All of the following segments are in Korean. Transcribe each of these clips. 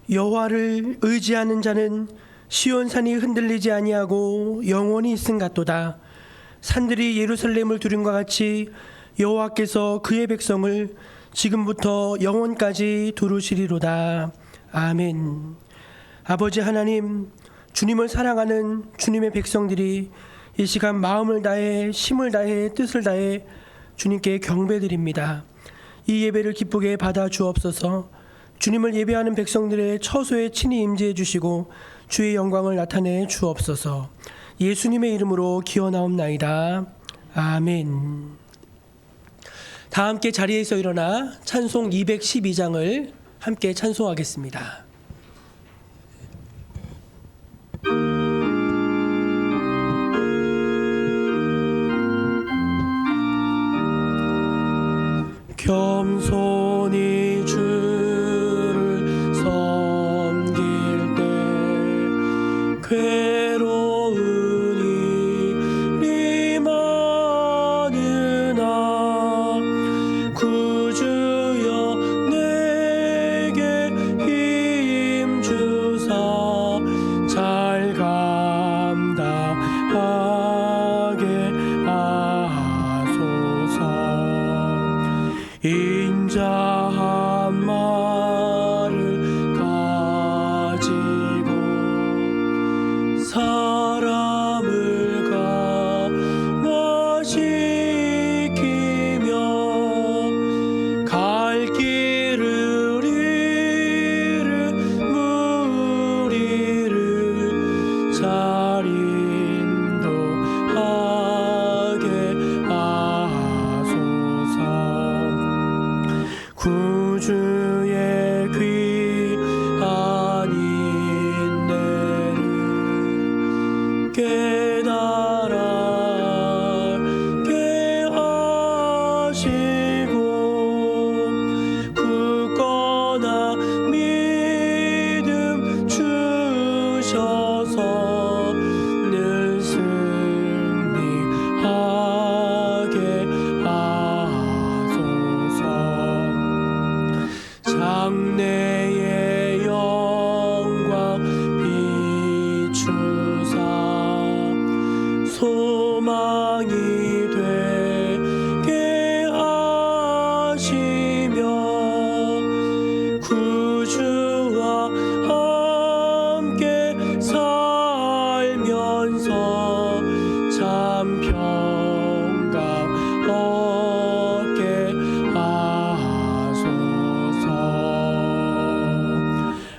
여호와를 의지하는 자는 시온산이 흔들리지 아니하고 영원히 있음 같도다. 산들이 예루살렘을 두림과 같이 여호와께서 그의 백성을 지금부터 영원까지 두루시리로다. 아멘. 아버지 하나님, 주님을 사랑하는 주님의 백성들이 이 시간 마음을 다해 힘을 다해 뜻을 다해 주님께 경배드립니다. 이 예배를 기쁘게 받아 주옵소서. 주님을 예배하는 백성들의 처소에 친히 임재해 주시고 주의 영광을 나타내 주옵소서. 예수님의 이름으로 기원하옵나이다. 아멘. 다 함께 자리에서 일어나 찬송 212장을 함께 찬송하겠습니다. 겸손히 주를 섬길 때 괴로운 일이 많으나 구주여 내게 힘 주사 잘 감당하게 하소서. 인자한 말을 가지고 사람을 감화시키며 갈 길을 잃은 무리를 잘 인도하게 하소서. 구주의 귀한 인내를 깨달게 하시고 굳건한 믿음 주셔서 늘 승리하게 하소서. 장래의 영광 비추사 소망이 되게 하시며 구주와 함께 살면서 참 평강 얻게 하소서.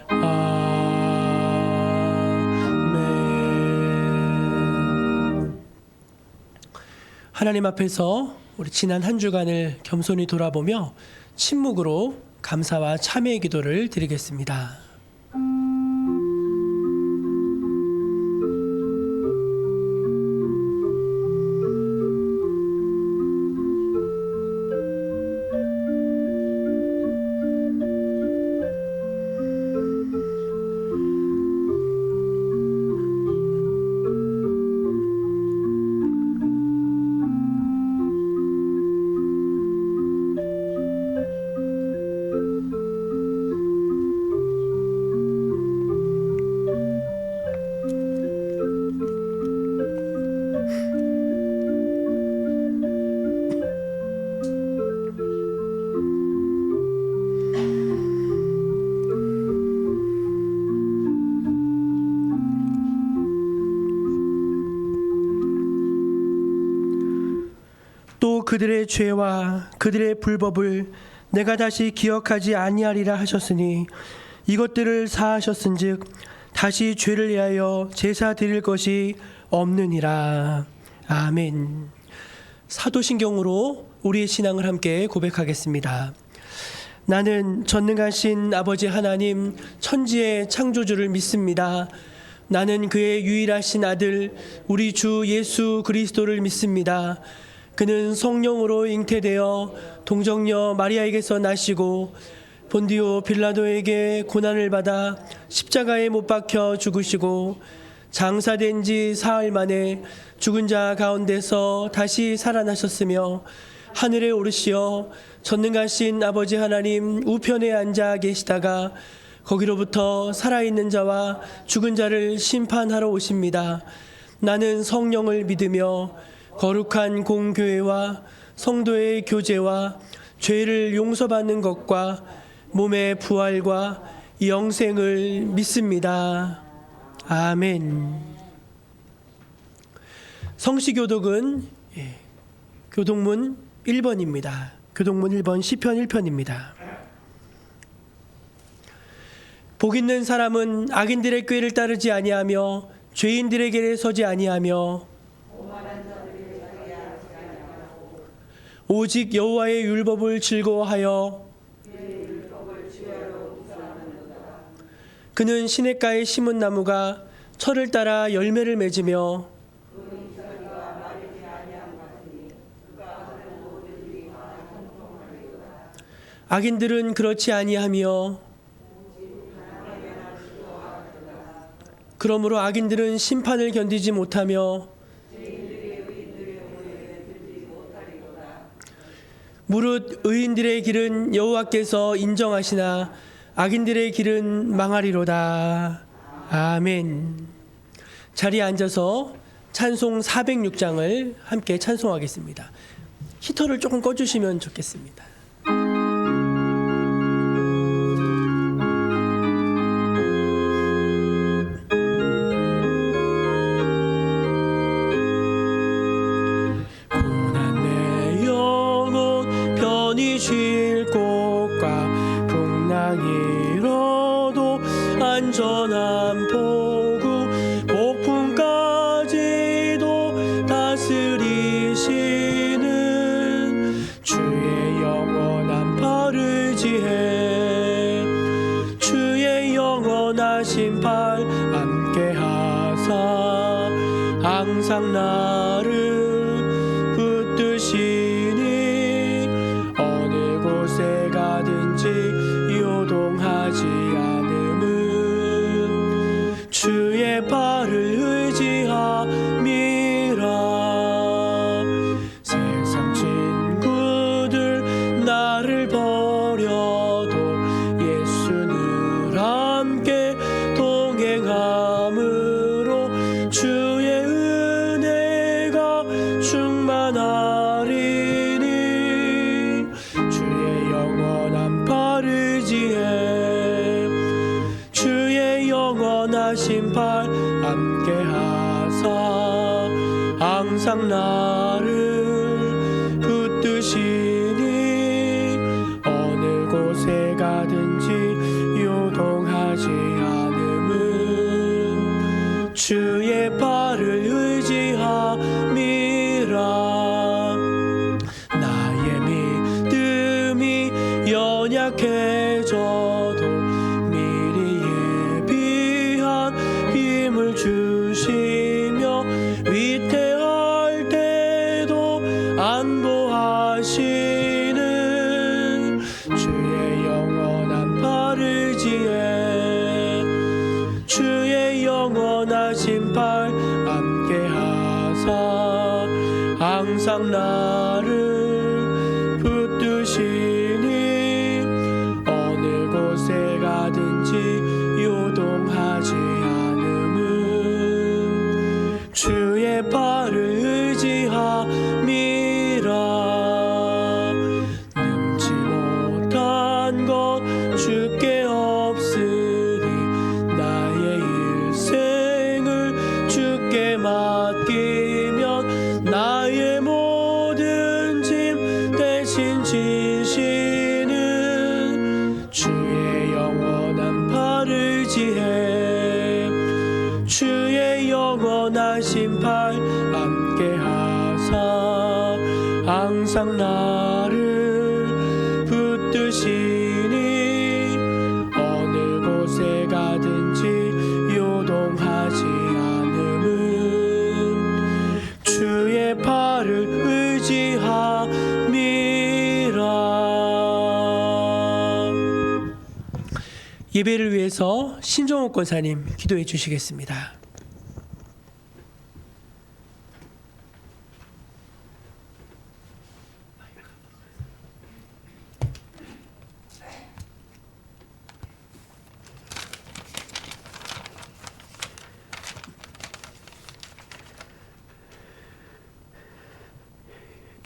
아멘. 하나님 앞에서 우리 지난 한 주간을 겸손히 돌아보며 침묵으로 감사와 참회의 기도를 드리겠습니다. 또 그들의 죄와 그들의 불법을 내가 다시 기억하지 아니하리라 하셨으니 이것들을 사하셨은즉 다시 죄를 위하여 제사 드릴 것이 없느니라. 아멘. 사도신경으로 우리의 신앙을 함께 고백하겠습니다. 나는 전능하신 아버지 하나님 천지의 창조주를 믿습니다. 나는 그의 유일하신 아들 우리 주 예수 그리스도를 믿습니다. 그는 성령으로 잉태되어 동정녀 마리아에게서 나시고 본디오 빌라도에게 고난을 받아 십자가에 못 박혀 죽으시고 장사된 지 사흘 만에 죽은 자 가운데서 다시 살아나셨으며 하늘에 오르시어 전능하신 아버지 하나님 우편에 앉아 계시다가 거기로부터 살아있는 자와 죽은 자를 심판하러 오십니다. 나는 성령을 믿으며 거룩한 공교회와 성도의 교제와 죄를 용서받는 것과 몸의 부활과 영생을 믿습니다. 아멘. 성시교독은 교독문 1번입니다. 교독문 1번 시편 1편입니다. 복 있는 사람은 악인들의 꾀를 따르지 아니하며 죄인들의 길에 서지 아니하며 오직 여호와의 율법을 즐거워하여 그는 시냇가에 심은 나무가 철을 따라 열매를 맺으며 악인들은 그렇지 아니하며 그러므로 악인들은 심판을 견디지 못하며 무릇 의인들의 길은 여호와께서 인정하시나 악인들의 길은 망하리로다. 아멘. 자리에 앉아서 찬송 406장을 함께 찬송하겠습니다. 히터를 조금 꺼주시면 좋겠습니다. 쉴 곳과 풍랑이로도 안전한 포구 폭풍까지도 다스리시는 주의 영원한 팔을 지혜 주의 영원하신 팔 함께 하사 항상 나를 붙드시니 곳에 가든지 요동하지 않음은 주의 발을 의지함이라. 세상 친구들 나를 버려도 예수는 함께 동행함으로 주의 은혜가 충만하리. 주의 영원하신 팔 함께 하사 항상 나를 붙드시니 어느 곳에 가든지 요동하지 않음은 주의 발을 의지함이라. 나의 믿음이 연약해져도 미리 예비한 힘을 주시며 위태할 때도 안보하시는 주의 영원한 팔을 지혜 주의 영원하신 팔 함께 하사 항상 나를 붙드시니 어느 곳에 가든지 요동하지 않음은 주의 발을 의지함이라. 능치 못한 것 주께 없으니 나의 일생을 주께 맡기면 나의 모든 짐 대신 지시는 주의 영원한 팔을 지혜 주의 영원하신 팔 함께 하사 항상 나를 붙드시니 어느 곳에 가든지 요동하지 않음은 주의 팔을 의지함이라. 예배를 위해서 신종옥 권사님 기도해 주시겠습니다.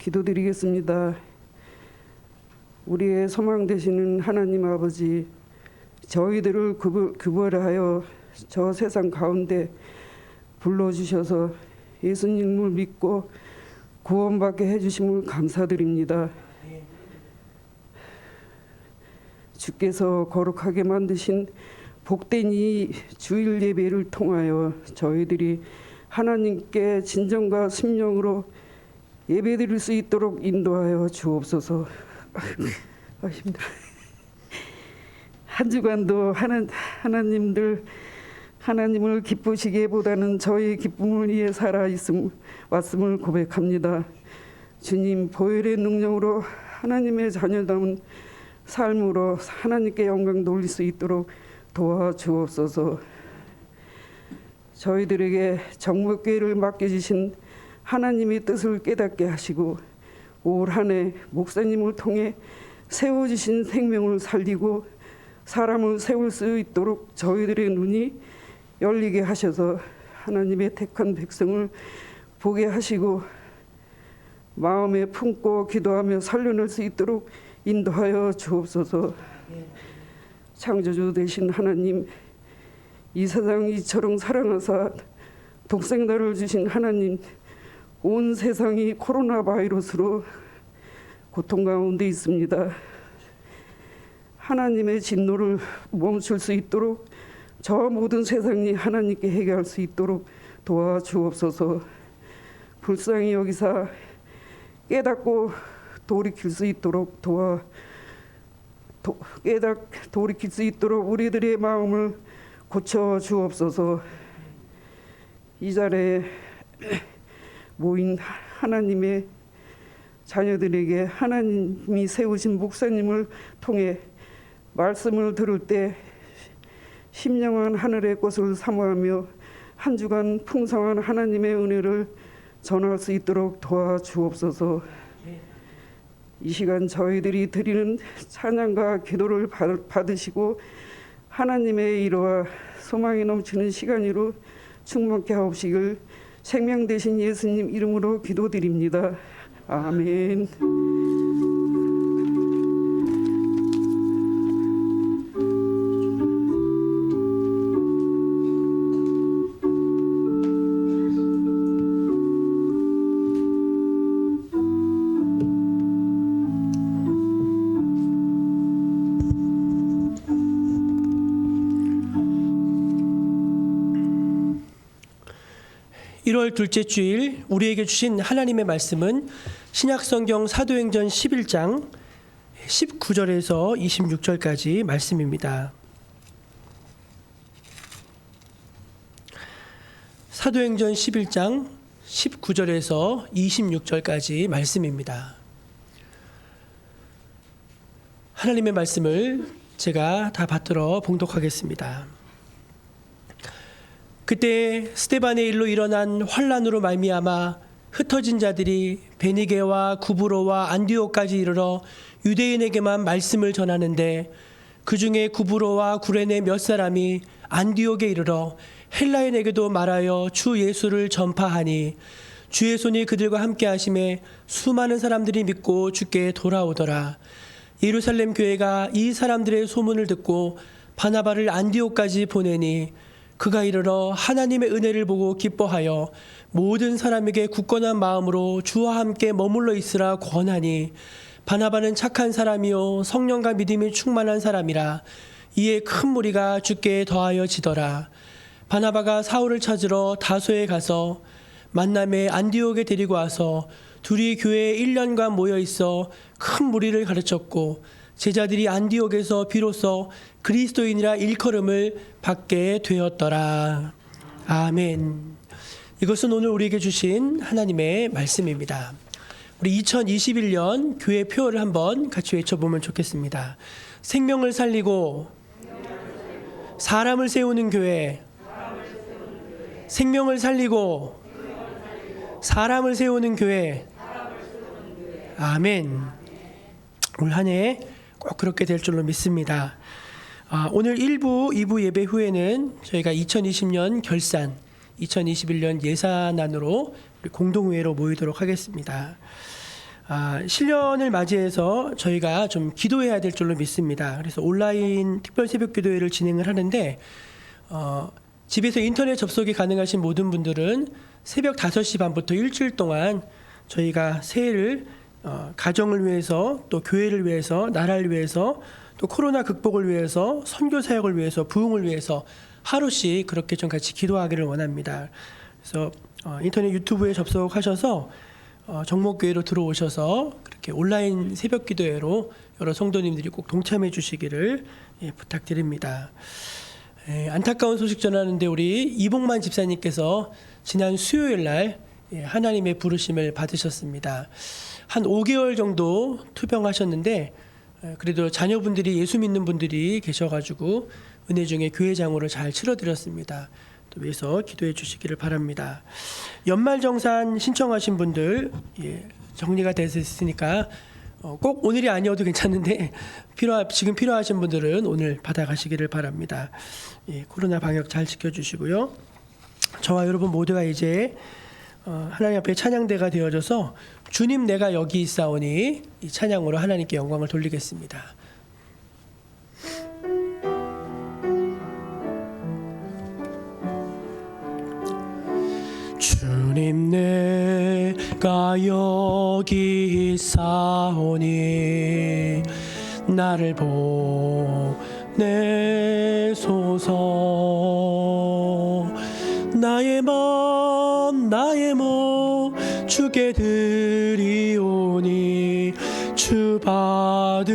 기도드리겠습니다. 우리의 소망 되시는 하나님 아버지, 저희들을 구별하여 저 세상 가운데 불러주셔서 예수님을 믿고 구원받게 해주심을 감사드립니다. 주께서 거룩하게 만드신 복된 이 주일 예배를 통하여 저희들이 하나님께 진정과 심령으로 예배드릴 수 있도록 인도하여 주옵소서. 힘들어. 한 주간도 하나님을 기쁘시기보다는 저희 기쁨을 위해 왔음을 고백합니다. 주님, 보혈의 능력으로 하나님의 자녀다운 삶으로 하나님께 영광 돌릴 수 있도록 도와주옵소서. 저희들에게 정목교회를 맡겨주신 하나님의 뜻을 깨닫게 하시고 올 한 해 목사님을 통해 세워주신 생명을 살리고 사람을 세울 수 있도록 저희들의 눈이 열리게 하셔서 하나님의 택한 백성을 보게 하시고 마음에 품고 기도하며 살려낼 수 있도록 인도하여 주옵소서. 창조주 되신 하나님, 이 세상 이처럼 사랑하사 독생자를 주신 하나님, 온 세상이 코로나 바이러스로 고통 가운데 있습니다. 하나님의 진노를 멈출 수 있도록 저 모든 세상이 하나님께 회개할 수 있도록 도와주옵소서. 불쌍히 여기사 깨닫고 돌이킬 수 있도록 돌이킬 수 있도록 우리들의 마음을 고쳐 주옵소서. 이 자리에 모인 하나님의 자녀들에게 하나님이 세우신 목사님을 통해 말씀을 들을 때 심령한 하늘의 꽃을 사모하며 한 주간 풍성한 하나님의 은혜를 전할 수 있도록 도와주옵소서. 이 시간 저희들이 드리는 찬양과 기도를 받으시고 하나님의 이로와 소망이 넘치는 시간으로 충만케 하옵시길 생명 되신 예수님 이름으로 기도드립니다. 아멘. (1월) 둘째 주일 우리에게 주신 하나님의 말씀은 신약성경 사도행전 11장 19절에서 26절까지 말씀입니다. 사도행전 11장 19절에서 26절까지 말씀입니다. 하나님의 말씀을 제가 다 받들어 봉독하겠습니다. 그때 스데반의 일로 일어난 환란으로 말미암아 흩어진 자들이 베니게와 구브로와 안디옥까지 이르러 유대인에게만 말씀을 전하는데 그 중에 구브로와 구레네 몇 사람이 안디옥에 이르러 헬라인에게도 말하여 주 예수를 전파하니 주의 손이 그들과 함께 하심에 수많은 사람들이 믿고 주께 돌아오더라. 예루살렘 교회가 이 사람들의 소문을 듣고 바나바를 안디옥까지 보내니 그가 이르러 하나님의 은혜를 보고 기뻐하여 모든 사람에게 굳건한 마음으로 주와 함께 머물러 있으라 권하니 바나바는 착한 사람이요 성령과 믿음이 충만한 사람이라. 이에 큰 무리가 주께 더하여 지더라. 바나바가 사울을 찾으러 다소에 가서 만남에 안디옥에 데리고 와서 둘이 교회에 1년간 모여 있어 큰 무리를 가르쳤고 제자들이 안디옥에서 비로소 그리스도인이라 일컬음을 받게 되었더라. 아멘. 이것은 오늘 우리에게 주신 하나님의 말씀입니다. 우리 2021년 교회 표어를 한번 같이 외쳐보면 좋겠습니다. 생명을 살리고 사람을 세우는 교회. 생명을 살리고 사람을 세우는 교회. 아멘. 올 한 해 꼭 그렇게 될 줄로 믿습니다. 오늘 1부, 2부 예배 후에는 저희가 2020년 결산, 2021년 예산안으로 공동회의로 모이도록 하겠습니다. 신년을 맞이해서 저희가 좀 기도해야 될 줄로 믿습니다. 그래서 온라인 특별 새벽 기도회를 진행을 하는데 집에서 인터넷 접속이 가능하신 모든 분들은 새벽 5시 반부터 일주일 동안 저희가 새해를 가정을 위해서 또 교회를 위해서 나라를 위해서 또 코로나 극복을 위해서 선교 사역을 위해서 부흥을 위해서 하루씩 그렇게 좀 같이 기도하기를 원합니다. 그래서 인터넷 유튜브에 접속하셔서 정목교회로 들어오셔서 그렇게 온라인 새벽 기도회로 여러 성도님들이 꼭 동참해 주시기를 부탁드립니다. 안타까운 소식 전하는데 우리 이봉만 집사님께서 지난 수요일 날 하나님의 부르심을 받으셨습니다. 한 5개월 정도 투병하셨는데 그래도 자녀분들이 예수 믿는 분들이 계셔가지고 은혜 중에 교회 장으로 잘 치러드렸습니다. 또 위해서 기도해 주시기를 바랍니다. 연말정산 신청하신 분들 정리가 됐으니까 꼭 오늘이 아니어도 괜찮은데 지금 필요하신 분들은 오늘 받아가시기를 바랍니다. 코로나 방역 잘 지켜주시고요. 저와 여러분 모두가 이제 하나님 앞에 찬양대가 되어져서 주님 내가 여기 있사오니 이 찬양으로 하나님께 영광을 돌리겠습니다. 주님 내가 여기 있사오니 나를 보내소서. 나의 몸 주께 드리오니 주 받으옵소서.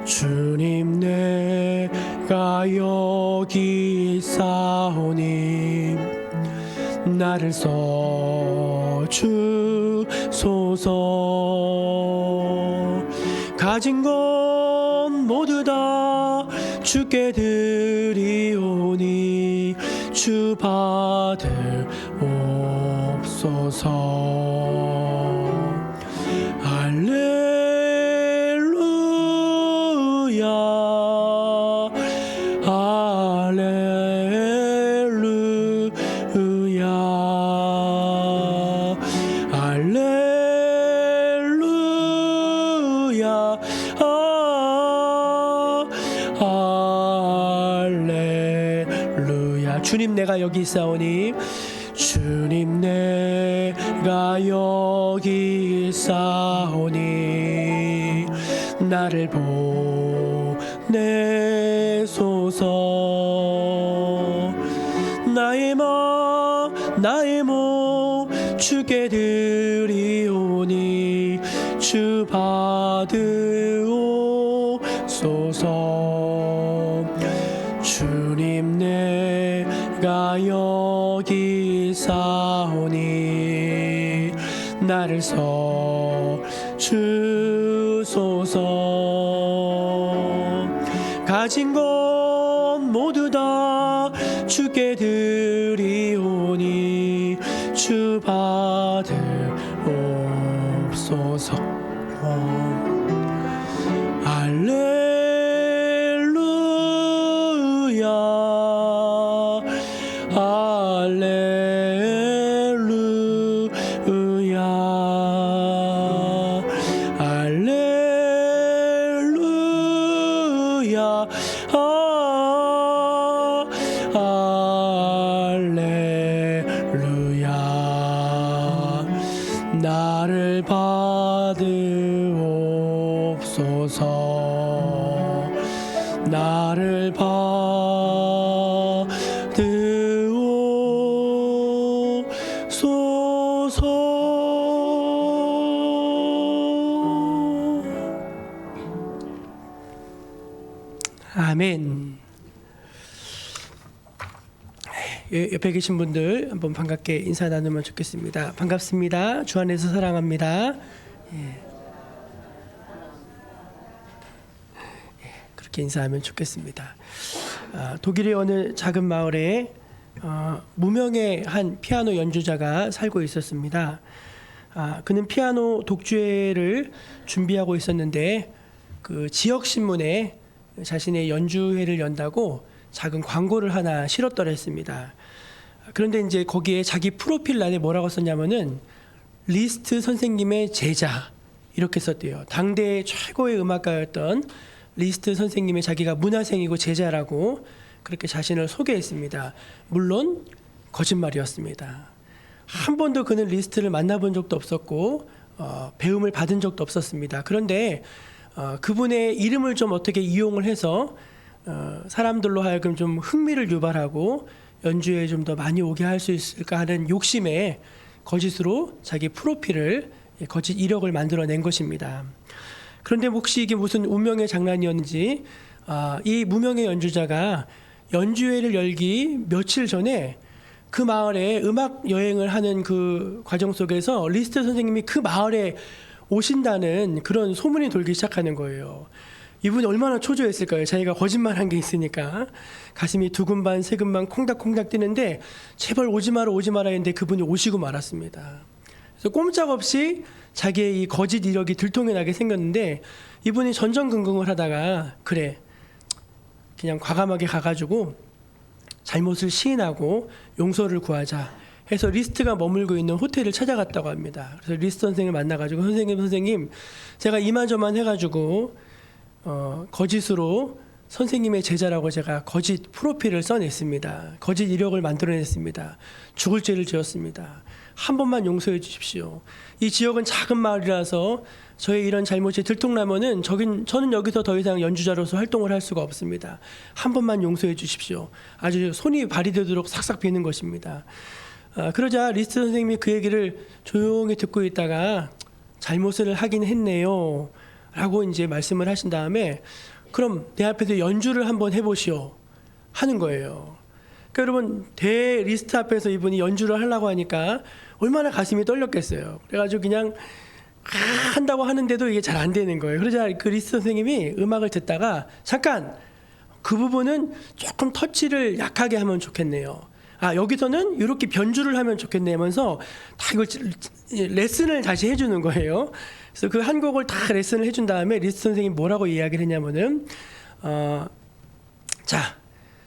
주님 내가 여기 있사오니 나를 써주소서. 가진 것 모두 다 주께 드리오니 주 받으옵소서. 할렐루야 할렐루야 할렐루야 할렐루야. 주님 내가 여기 있사오니 주님 내가 여기 있사오니 나를 보내소서. 나의 몸 주께 드리오니 주 받으옵소서. 주님 내가 여기 있사오니 나를 써주소서. 가진 것 모두 다 주께 드리오니 주 받으옵소서. 할렐루야 할렐루야 할렐루야 할렐루야. 나를 받으옵소서. 나를 받으옵소서. 아멘. 옆에 계신 분들 한번 반갑게 인사 나누면 좋겠습니다. 반갑습니다. 주 안에서 사랑합니다. 그렇게 인사하면 좋겠습니다. 독일의 어느 작은 마을에 무명의 한 피아노 연주자가 살고 있었습니다. 그는 피아노 독주회를 준비하고 있었는데 그 지역 신문에 자신의 연주회를 연다고 작은 광고를 하나 실었더랬습니다. 그런데 이제 거기에 자기 프로필 안에 뭐라고 썼냐면은 리스트 선생님의 제자 이렇게 썼대요. 당대 최고의 음악가였던 리스트 선생님의 자기가 문화생이고 제자라고 그렇게 자신을 소개했습니다. 물론 거짓말이었습니다. 한 번도 그는 리스트를 만나본 적도 없었고 배움을 받은 적도 없었습니다. 그런데 그분의 이름을 좀 어떻게 이용을 해서 사람들로 하여금 좀 흥미를 유발하고 연주에 좀 더 많이 오게 할 수 있을까 하는 욕심에 거짓으로 자기 프로필을 거짓 이력을 만들어낸 것입니다. 그런데 혹시 이게 무슨 운명의 장난이었는지 이 무명의 연주자가 연주회를 열기 며칠 전에 그 마을에 음악 여행을 하는 그 과정 속에서 리스트 선생님이 그 마을에 오신다는 그런 소문이 돌기 시작하는 거예요. 이분이 얼마나 초조했을까요? 자기가 거짓말한 게 있으니까 가슴이 두근반 세근반 콩닥콩닥 뛰는데 제발 오지 마라 했는데 그분이 오시고 말았습니다. 그래서 꼼짝없이 자기의 이 거짓 이력이 들통이 나게 생겼는데 이분이 전전긍긍을 하다가 그래 그냥 과감하게 가가지고 잘못을 시인하고 용서를 구하자 해서 리스트가 머물고 있는 호텔을 찾아갔다고 합니다. 그래서 리스트 선생님을 만나가지고 선생님 제가 이만저만 해가지고 거짓으로 선생님의 제자라고 제가 거짓 프로필을 써냈습니다. 거짓 이력을 만들어냈습니다. 죽을 죄를 지었습니다. 한 번만 용서해 주십시오. 이 지역은 작은 마을이라서 저의 이런 잘못이 들통나면은 저는 여기서 더 이상 연주자로서 활동을 할 수가 없습니다. 한 번만 용서해 주십시오. 아주 손이 발이 되도록 싹싹 비는 것입니다. 그러자 리스트 선생님이 그 얘기를 조용히 듣고 있다가 잘못을 하긴 했네요. 라고 이제 말씀을 하신 다음에 그럼 내 앞에서 연주를 한번 해보시오 하는 거예요. 그러니까 여러분 대 리스트 앞에서 이분이 연주를 하려고 하니까 얼마나 가슴이 떨렸겠어요. 그래가지고 그냥 한다고 하는데도 이게 잘 안 되는 거예요. 그러자 그 리스트 선생님이 음악을 듣다가 잠깐 그 부분은 조금 터치를 약하게 하면 좋겠네요. 여기서는 이렇게 변주를 하면 좋겠네 하면서 다 이걸 레슨을 다시 해주는 거예요. 그래서 그 한 곡을 다 레슨을 해준 다음에 리스트 선생님이 뭐라고 이야기를 했냐면은 자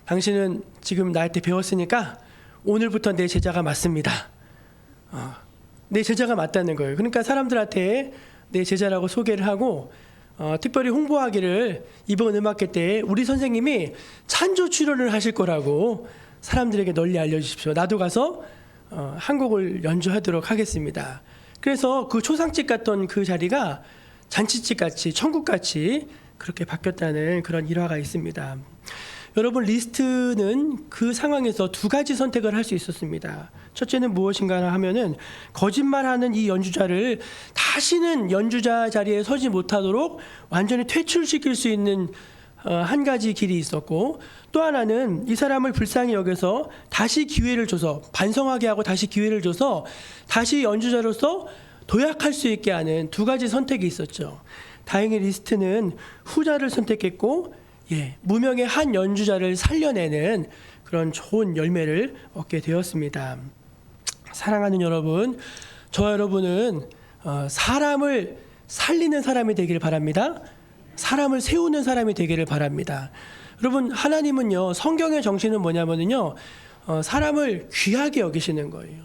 당신은 지금 나한테 배웠으니까 오늘부터 내 제자가 맞습니다. 내 제자가 맞다는 거예요. 그러니까 사람들한테 내 제자라고 소개를 하고 특별히 홍보하기를 이번 음악회 때 우리 선생님이 찬조 출연을 하실 거라고 사람들에게 널리 알려주십시오. 나도 가서 한 곡을 연주하도록 하겠습니다. 그래서 그 초상집 같던 그 자리가 잔치집 같이 천국 같이 그렇게 바뀌었다는 그런 일화가 있습니다. 여러분 리스트는 그 상황에서 두 가지 선택을 할 수 있었습니다. 첫째는 무엇인가 하면은 거짓말하는 이 연주자를 다시는 연주자 자리에 서지 못하도록 완전히 퇴출시킬 수 있는 한 가지 길이 있었고 또 하나는 이 사람을 불쌍히 여겨서 다시 기회를 줘서 반성하게 하고 다시 기회를 줘서 다시 연주자로서 도약할 수 있게 하는 두 가지 선택이 있었죠. 다행히 리스트는 후자를 선택했고 무명의 한 연주자를 살려내는 그런 좋은 열매를 얻게 되었습니다. 사랑하는 여러분, 저와 여러분은 사람을 살리는 사람이 되기를 바랍니다. 사람을 세우는 사람이 되기를 바랍니다. 여러분 하나님은요 성경의 정신은 뭐냐면요 사람을 귀하게 여기시는 거예요.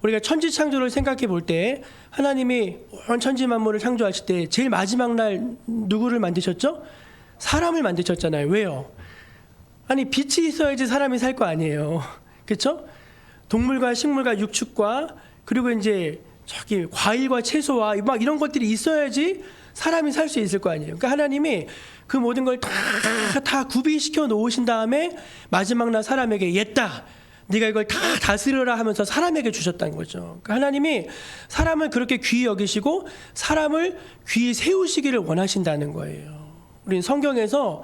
우리가 천지창조를 생각해 볼 때 하나님이 온 천지 만물을 창조하실 때 제일 마지막 날 누구를 만드셨죠? 사람을 만드셨잖아요. 왜요? 아니 빛이 있어야지 사람이 살 거 아니에요. 그렇죠? 동물과 식물과 육축과 그리고 이제 저기 과일과 채소와 막 이런 것들이 있어야지 사람이 살 수 있을 거 아니에요. 그러니까 하나님이 그 모든 걸 다 구비시켜 놓으신 다음에 마지막 날 사람에게 옛다. 네가 이걸 다 다스려라 하면서 사람에게 주셨다는 거죠. 그러니까 하나님이 사람을 그렇게 귀히 여기시고 사람을 귀히 세우시기를 원하신다는 거예요. 우리는 성경에서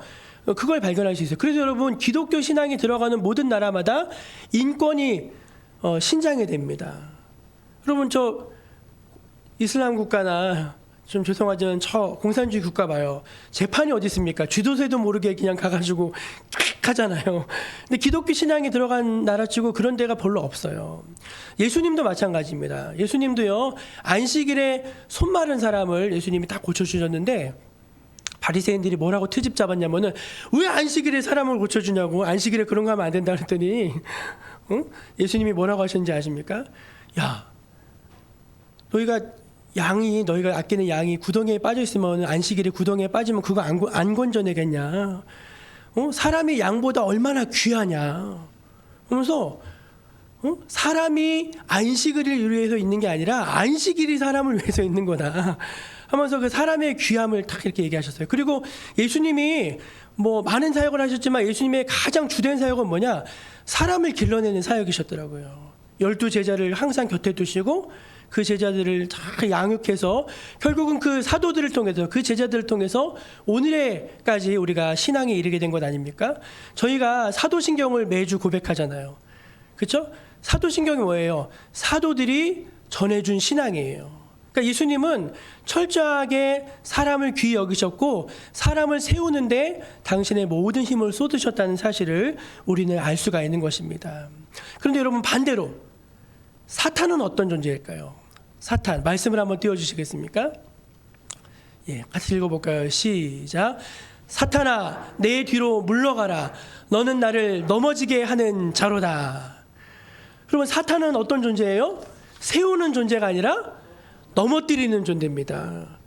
그걸 발견할 수 있어요. 그래서 여러분 기독교 신앙이 들어가는 모든 나라마다 인권이 신장이 됩니다. 여러분 저 이슬람 국가나 좀 죄송하지만 저 공산주의 국가 봐요. 재판이 어디 있습니까? 쥐도새도 모르게 그냥 가가지고 하잖아요. 근데 기독교 신앙이 들어간 나라치고 그런 데가 별로 없어요. 예수님도 마찬가지입니다. 예수님도요 안식일에 손 마른 사람을 예수님이 다 고쳐주셨는데 바리새인들이 뭐라고 트집 잡았냐면은 왜 안식일에 사람을 고쳐주냐고 안식일에 그런 거 하면 안 된다 그랬더니 응? 예수님이 뭐라고 하셨는지 아십니까? 야, 너희가 아끼는 양이 구덩이에 빠져 있으면, 안식일에 구덩이에 빠지면 그거 안 건져내겠냐? 사람이 양보다 얼마나 귀하냐? 그러면서 사람이 안식일을 위해서 있는 게 아니라 안식일이 사람을 위해서 있는 거다 하면서 그 사람의 귀함을 딱 이렇게 얘기하셨어요. 그리고 예수님이 뭐 많은 사역을 하셨지만 예수님의 가장 주된 사역은 뭐냐? 사람을 길러내는 사역이셨더라고요. 12제자를 항상 곁에 두시고 그 제자들을 다 양육해서 결국은 그 사도들을 통해서, 그 제자들을 통해서 오늘에까지 우리가 신앙에 이르게 된 것 아닙니까? 저희가 사도신경을 매주 고백하잖아요. 그렇죠? 사도신경이 뭐예요? 사도들이 전해준 신앙이에요. 그러니까 예수님은 철저하게 사람을 귀히 여기셨고 사람을 세우는데 당신의 모든 힘을 쏟으셨다는 사실을 우리는 알 수가 있는 것입니다. 그런데 여러분, 반대로 사탄은 어떤 존재일까요? 사탄, 말씀을 한번 띄워주시겠습니까? 예, 같이 읽어볼까요? 시작. 사탄아, 내 뒤로 물러가라. 너는 나를 넘어지게 하는 자로다. 그러면 사탄은 어떤 존재예요? 세우는 존재가 아니라 넘어뜨리는 존재입니다.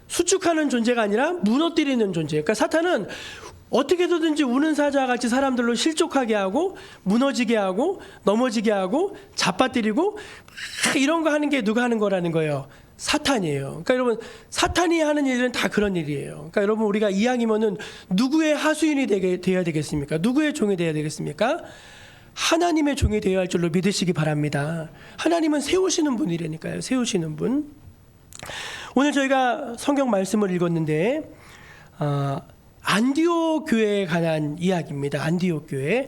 수축하는 존재가 아니라 무너뜨리는 존재예요. 그러니까 사탄은 어떻게 해서든지 우는 사자와 같이 사람들로 실족하게 하고 무너지게 하고 넘어지게 하고 잡아뜨리고 이런 거 하는 게 누가 하는 거라는 거예요? 사탄이에요. 그러니까 여러분, 사탄이 하는 일은 다 그런 일이에요. 그러니까 여러분, 우리가 이왕이면은 누구의 하수인이 되어야 되겠습니까? 누구의 종이 되어야 되겠습니까? 하나님의 종이 되어야 할 줄로 믿으시기 바랍니다. 하나님은 세우시는 분이라니까요. 세우시는 분. 오늘 저희가 성경 말씀을 읽었는데 안디옥 교회에 관한 이야기입니다. 안디옥 교회.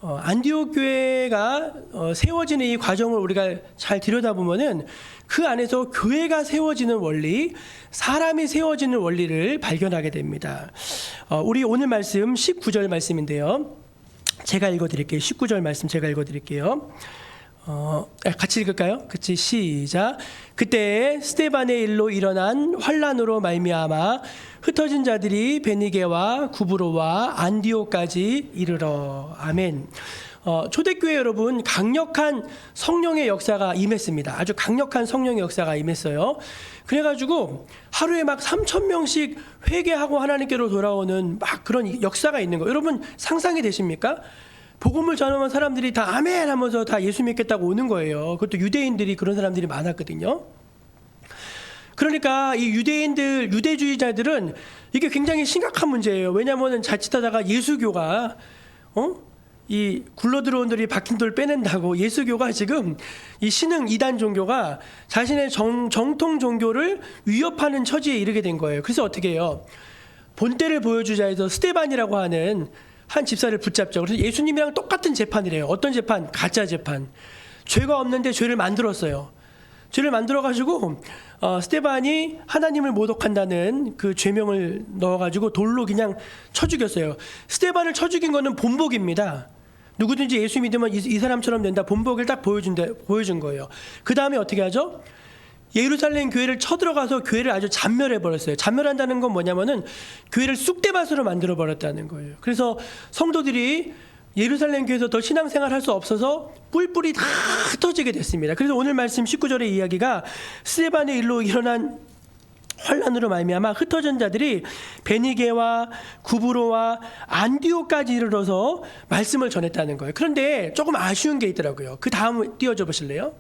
안디옥 교회가 세워지는 이 과정을 우리가 잘 들여다보면은 그 안에서 교회가 세워지는 원리, 사람이 세워지는 원리를 발견하게 됩니다. 우리 오늘 말씀 19절 말씀인데요. 제가 읽어드릴게요. 19절 말씀 제가 읽어드릴게요. 같이 읽을까요? 같이 시작. 그때 스데반의 일로 일어난 환란으로 말미암아 흩어진 자들이 베니게와 구브로와 안디옥까지 이르러. 아멘. 초대교회 여러분, 강력한 성령의 역사가 임했습니다. 아주 강력한 성령의 역사가 임했어요. 그래가지고 하루에 막 3,000명씩 회개하고 하나님께로 돌아오는 막 그런 역사가 있는 거예요. 여러분, 상상이 되십니까? 복음을 전하면 사람들이 다 아멘 하면서 다 예수 믿겠다고 오는 거예요. 그것도 유대인들이 그런 사람들이 많았거든요. 그러니까 이 유대주의자들은 이게 굉장히 심각한 문제예요. 왜냐하면 자칫하다가 예수교가 이 굴러들어온 돌이 박힌 돌 빼낸다고 예수교가 지금 이 신흥 이단 종교가 자신의 정통 종교를 위협하는 처지에 이르게 된 거예요. 그래서 어떻게 해요? 본때를 보여주자 해서 스데반이라고 하는 한 집사를 붙잡죠. 그래서 예수님이랑 똑같은 재판을 해요. 어떤 재판? 가짜 재판. 죄가 없는데 죄를 만들었어요. 죄를 만들어가지고 스데반이 하나님을 모독한다는 그 죄명을 넣어가지고 돌로 그냥 쳐 죽였어요. 스데반을 쳐 죽인 거는 본복입니다. 누구든지 예수 믿으면 이 사람처럼 된다. 본복을 딱 보여준 거예요. 그 다음에 어떻게 하죠? 예루살렘 교회를 쳐들어가서 교회를 아주 잔멸해버렸어요. 잔멸한다는 건 뭐냐면은 교회를 쑥대밭으로 만들어버렸다는 거예요. 그래서 성도들이 예루살렘 교회에서 더 신앙생활 할 수 없어서 뿔뿔이 다 흩어지게 됐습니다. 그래서 오늘 말씀 19절의 이야기가 스데반의 일로 일어난 환란으로 말미암아 흩어진 자들이 베니게와 구브로와 안디옥까지 이르러서 말씀을 전했다는 거예요. 그런데 조금 아쉬운 게 있더라고요. 그 다음 띄워줘 보실래요?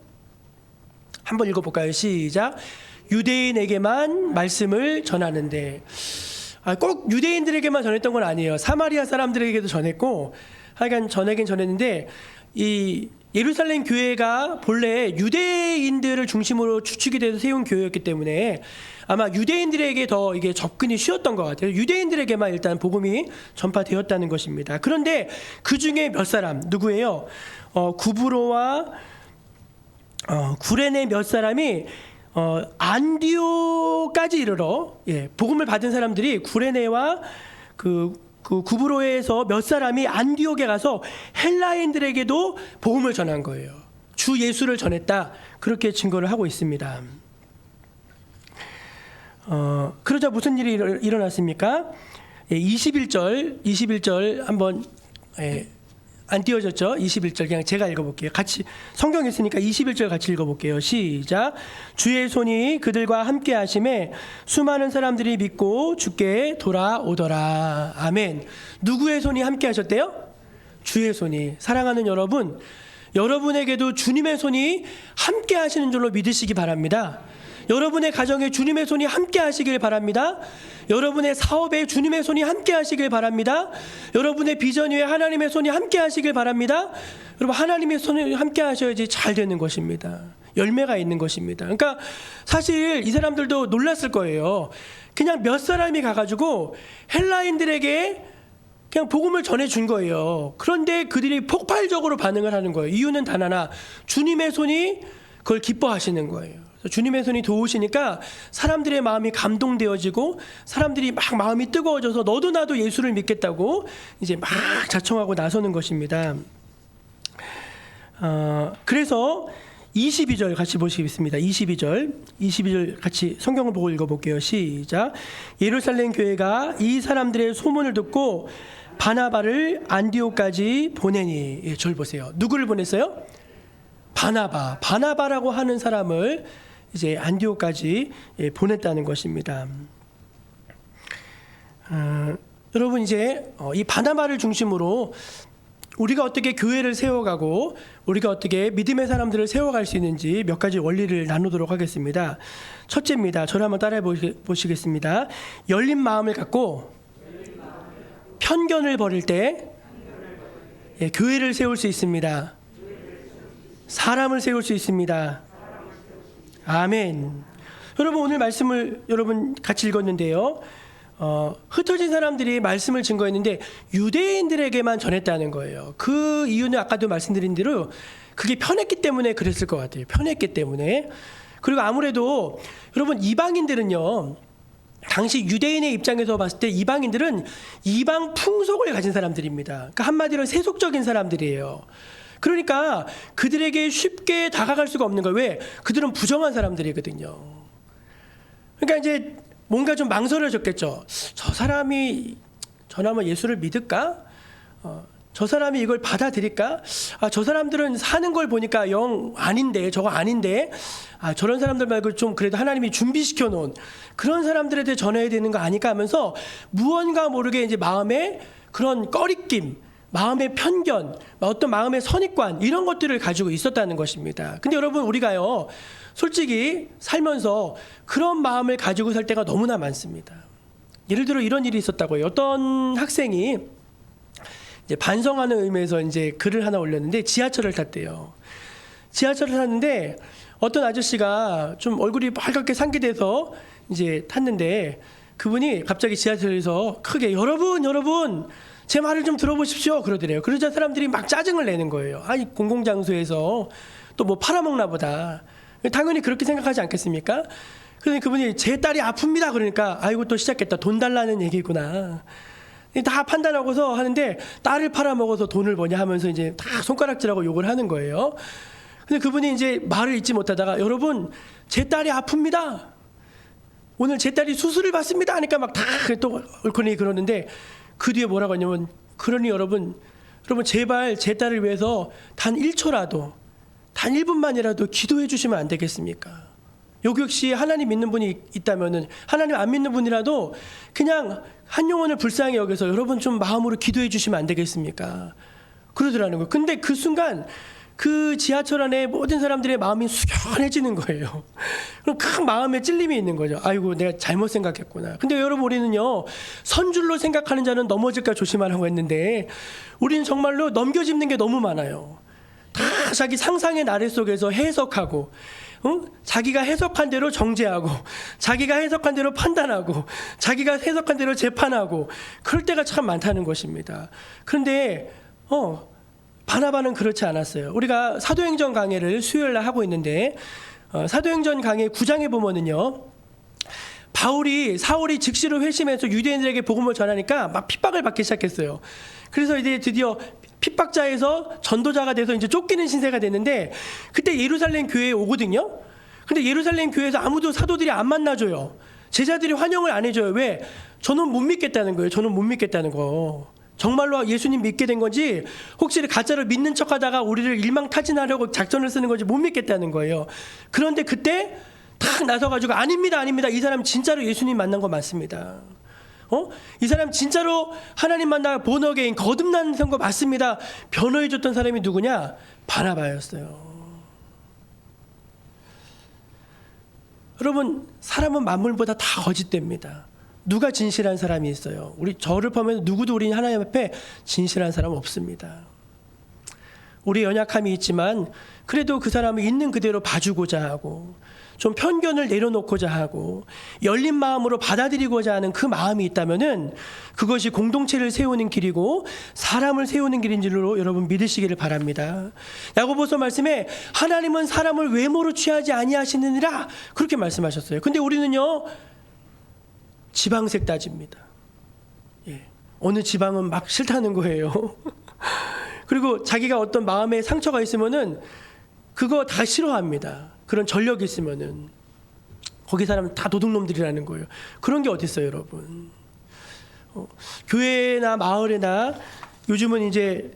한번 읽어볼까요? 시작. 유대인에게만 말씀을 전하는데, 꼭 유대인들에게만 전했던 건 아니에요. 사마리아 사람들에게도 전했고, 하여간 전하긴 전했는데, 이 예루살렘 교회가 본래 유대인들을 중심으로 추측이 돼서 세운 교회였기 때문에 아마 유대인들에게 더 이게 접근이 쉬웠던 것 같아요. 유대인들에게만 일단 복음이 전파되었다는 것입니다. 그런데 그 중에 몇 사람, 누구예요? 구브로와 구레네 몇 사람이 안디옥까지 이르러, 복음을 받은 사람들이 구레네와 그 구브로에서 몇 사람이 안디옥에 가서 헬라인들에게도 복음을 전한 거예요. 주 예수를 전했다. 그렇게 증거를 하고 있습니다. 그러자 무슨 일이 일어났습니까? 21절 한번 안 띄워졌죠? 21절 그냥 제가 읽어볼게요. 같이 성경 있으니까 21절 같이 읽어볼게요. 시작. 주의 손이 그들과 함께 하심에 수많은 사람들이 믿고 주께 돌아오더라. 아멘. 누구의 손이 함께 하셨대요? 주의 손이. 사랑하는 여러분, 여러분에게도 주님의 손이 함께 하시는 줄로 믿으시기 바랍니다. 여러분의 가정에 주님의 손이 함께 하시길 바랍니다. 여러분의 사업에 주님의 손이 함께 하시길 바랍니다. 여러분의 비전 위에 하나님의 손이 함께 하시길 바랍니다. 여러분, 하나님의 손이 함께 하셔야지 잘 되는 것입니다. 열매가 있는 것입니다. 그러니까 사실 이 사람들도 놀랐을 거예요. 그냥 몇 사람이 가가지고 헬라인들에게 그냥 복음을 전해준 거예요. 그런데 그들이 폭발적으로 반응을 하는 거예요. 이유는 단 하나, 주님의 손이 그걸 기뻐하시는 거예요. 주님의 손이 도우시니까 사람들의 마음이 감동되어지고 사람들이 막 마음이 뜨거워져서 너도 나도 예수를 믿겠다고 이제 막 자청하고 나서는 것입니다. 그래서 22절 같이 보시겠습니다. 22절 같이 성경을 보고 읽어볼게요. 시작. 예루살렘 교회가 이 사람들의 소문을 듣고 바나바를 안디옥까지 보내니. 예, 저를 보세요. 누구를 보냈어요? 바나바라고 하는 사람을 이제 안디옥까지 보냈다는 것입니다. 여러분, 이제 이 바나바를 중심으로 우리가 어떻게 교회를 세워가고 우리가 어떻게 믿음의 사람들을 세워갈 수 있는지 몇 가지 원리를 나누도록 하겠습니다. 첫째입니다. 저를 한번 따라해 보시겠습니다. 열린 마음을 갖고 편견을 버릴 때 교회를 세울 수 있습니다. 사람을 세울 수 있습니다. 아멘. 여러분, 오늘 말씀을 여러분 같이 읽었는데요. 흩어진 사람들이 말씀을 증거했는데 유대인들에게만 전했다는 거예요. 그 이유는 아까도 말씀드린 대로 그게 편했기 때문에 그랬을 것 같아요. 편했기 때문에. 그리고 아무래도 여러분, 이방인들은요, 당시 유대인의 입장에서 봤을 때 이방인들은 이방 풍속을 가진 사람들입니다. 그러니까 한마디로 세속적인 사람들이에요. 그러니까 그들에게 쉽게 다가갈 수가 없는 거예요. 왜? 그들은 부정한 사람들이거든요. 그러니까 이제 뭔가 좀 망설여졌겠죠. 저 사람이 저나마 예수를 믿을까? 저 사람이 이걸 받아들일까? 저 사람들은 사는 걸 보니까 영 아닌데, 저거 아닌데, 저런 사람들 말고 좀 그래도 하나님이 준비시켜 놓은 그런 사람들한테 전해야 되는 거 아닐까 하면서 무언가 모르게 이제 마음에 그런 꺼리낌, 마음의 편견, 어떤 마음의 선입관, 이런 것들을 가지고 있었다는 것입니다. 근데 여러분, 우리가요, 솔직히 살면서 그런 마음을 가지고 살 때가 너무나 많습니다. 예를 들어 이런 일이 있었다고요. 어떤 학생이 이제 반성하는 의미에서 이제 글을 하나 올렸는데 지하철을 탔대요. 지하철을 탔는데 어떤 아저씨가 좀 얼굴이 빨갛게 상기돼서 이제 탔는데 그분이 갑자기 지하철에서 크게 여러분 제 말을 좀 들어보십시오 그러더래요. 그러자 사람들이 막 짜증을 내는 거예요. 아니, 공공장소에서 또 뭐 팔아먹나 보다. 당연히 그렇게 생각하지 않겠습니까? 그런데 그분이 제 딸이 아픕니다 그러니까 아이고 또 시작했다. 돈 달라는 얘기구나. 다 판단하고서 하는데 딸을 팔아먹어서 돈을 버냐 하면서 이제 다 손가락질하고 욕을 하는 거예요. 근데 그분이 이제 말을 잊지 못하다가 여러분 제 딸이 아픕니다. 오늘 제 딸이 수술을 받습니다 하니까 막 다 또 얼큰이 그러는데 그 뒤에 뭐라고 하냐면 그러니 여러분 제발 제 딸을 위해서 단 1초라도 단 1분만이라도 기도해 주시면 안 되겠습니까? 여기 역시 하나님 믿는 분이 있다면은 하나님 안 믿는 분이라도 그냥 한 영혼을 불쌍히 여겨서 여러분 좀 마음으로 기도해 주시면 안 되겠습니까? 그러더라는 거예요. 근데 그 순간 그 지하철 안에 모든 사람들의 마음이 숙연해지는 거예요. 그럼 큰 마음에 찔림이 있는 거죠. 아이고 내가 잘못 생각했구나. 근데 여러분 우리는요 선줄로 생각하는 자는 넘어질까 조심하라고 했는데 우리는 정말로 넘겨짚는 게 너무 많아요. 다 자기 상상의 나래 속에서 해석하고 자기가 해석한 대로 정죄하고 자기가 해석한 대로 판단하고 자기가 해석한 대로 재판하고 그럴 때가 참 많다는 것입니다. 그런데 바나바는 그렇지 않았어요. 우리가 사도행전 강해를 수요일날 하고 있는데 사도행전 강해 9장에 보면은요 사울이 즉시로 회심해서 유대인들에게 복음을 전하니까 막 핍박을 받기 시작했어요. 그래서 이제 드디어 핍박자에서 전도자가 돼서 이제 쫓기는 신세가 됐는데 그때 예루살렘 교회에 오거든요. 근데 예루살렘 교회에서 아무도 사도들이 안 만나줘요. 제자들이 환영을 안 해줘요. 왜? 저는 못 믿겠다는 거예요. 저는 못 믿겠다는 거. 정말로 예수님 믿게 된 건지 혹시 가짜로 믿는 척하다가 우리를 일망타진하려고 작전을 쓰는 건지 못 믿겠다는 거예요. 그런데 그때 탁 나서가지고 아닙니다, 아닙니다. 이 사람 진짜로 예수님 만난 거 맞습니다. 이 사람 진짜로 하나님 만나 본어게인 거듭난 거 맞습니다. 변호해줬던 사람이 누구냐? 바나바였어요. 여러분, 사람은 만물보다 다 거짓됩니다. 누가 진실한 사람이 있어요? 저를 포함해서 누구도 우리 하나님 앞에 진실한 사람은 없습니다. 우리 연약함이 있지만 그래도 그 사람을 있는 그대로 봐주고자 하고 좀 편견을 내려놓고자 하고 열린 마음으로 받아들이고자 하는 그 마음이 있다면은 그것이 공동체를 세우는 길이고 사람을 세우는 길인 줄로 여러분 믿으시기를 바랍니다. 야고보서 말씀에 하나님은 사람을 외모로 취하지 아니하시느니라 그렇게 말씀하셨어요. 근데 우리는요 지방색 따집니다. 어느 지방은 막 싫다는 거예요. 그리고 자기가 어떤 마음에 상처가 있으면은 그거 다 싫어합니다. 그런 전력이 있으면은 거기 사람은 다 도둑놈들이라는 거예요. 그런 게 어디 있어요, 여러분? 교회나 마을이나 요즘은 이제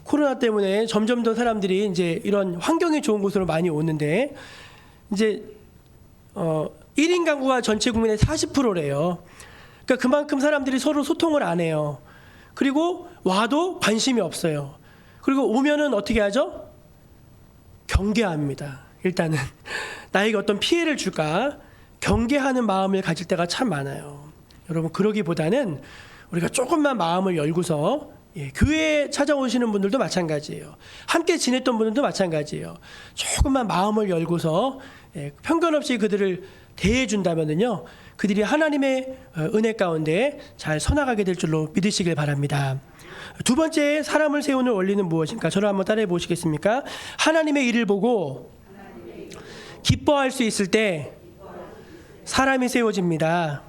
코로나 때문에 점점 더 사람들이 이제 이런 환경이 좋은 곳으로 많이 오는데 이제 1인 가구가 전체 국민의 40%래요. 그러니까 그만큼 사람들이 서로 소통을 안 해요. 그리고 와도 관심이 없어요. 그리고 오면은 어떻게 하죠? 경계합니다. 일단은 나에게 어떤 피해를 줄까 경계하는 마음을 가질 때가 참 많아요. 여러분 그러기보다는 우리가 조금만 마음을 열고서 교회에 찾아오시는 분들도 마찬가지예요. 함께 지냈던 분들도 마찬가지예요. 조금만 마음을 열고서 편견 없이 그들을 대해준다면요 그들이 하나님의 은혜 가운데 잘 서나가게 될 줄로 믿으시길 바랍니다. 두 번째 사람을 세우는 원리는 무엇인가? 저를 한번 따라해 보시겠습니까? 하나님의 일을 보고 기뻐할 수 있을 때 사람이 세워집니다.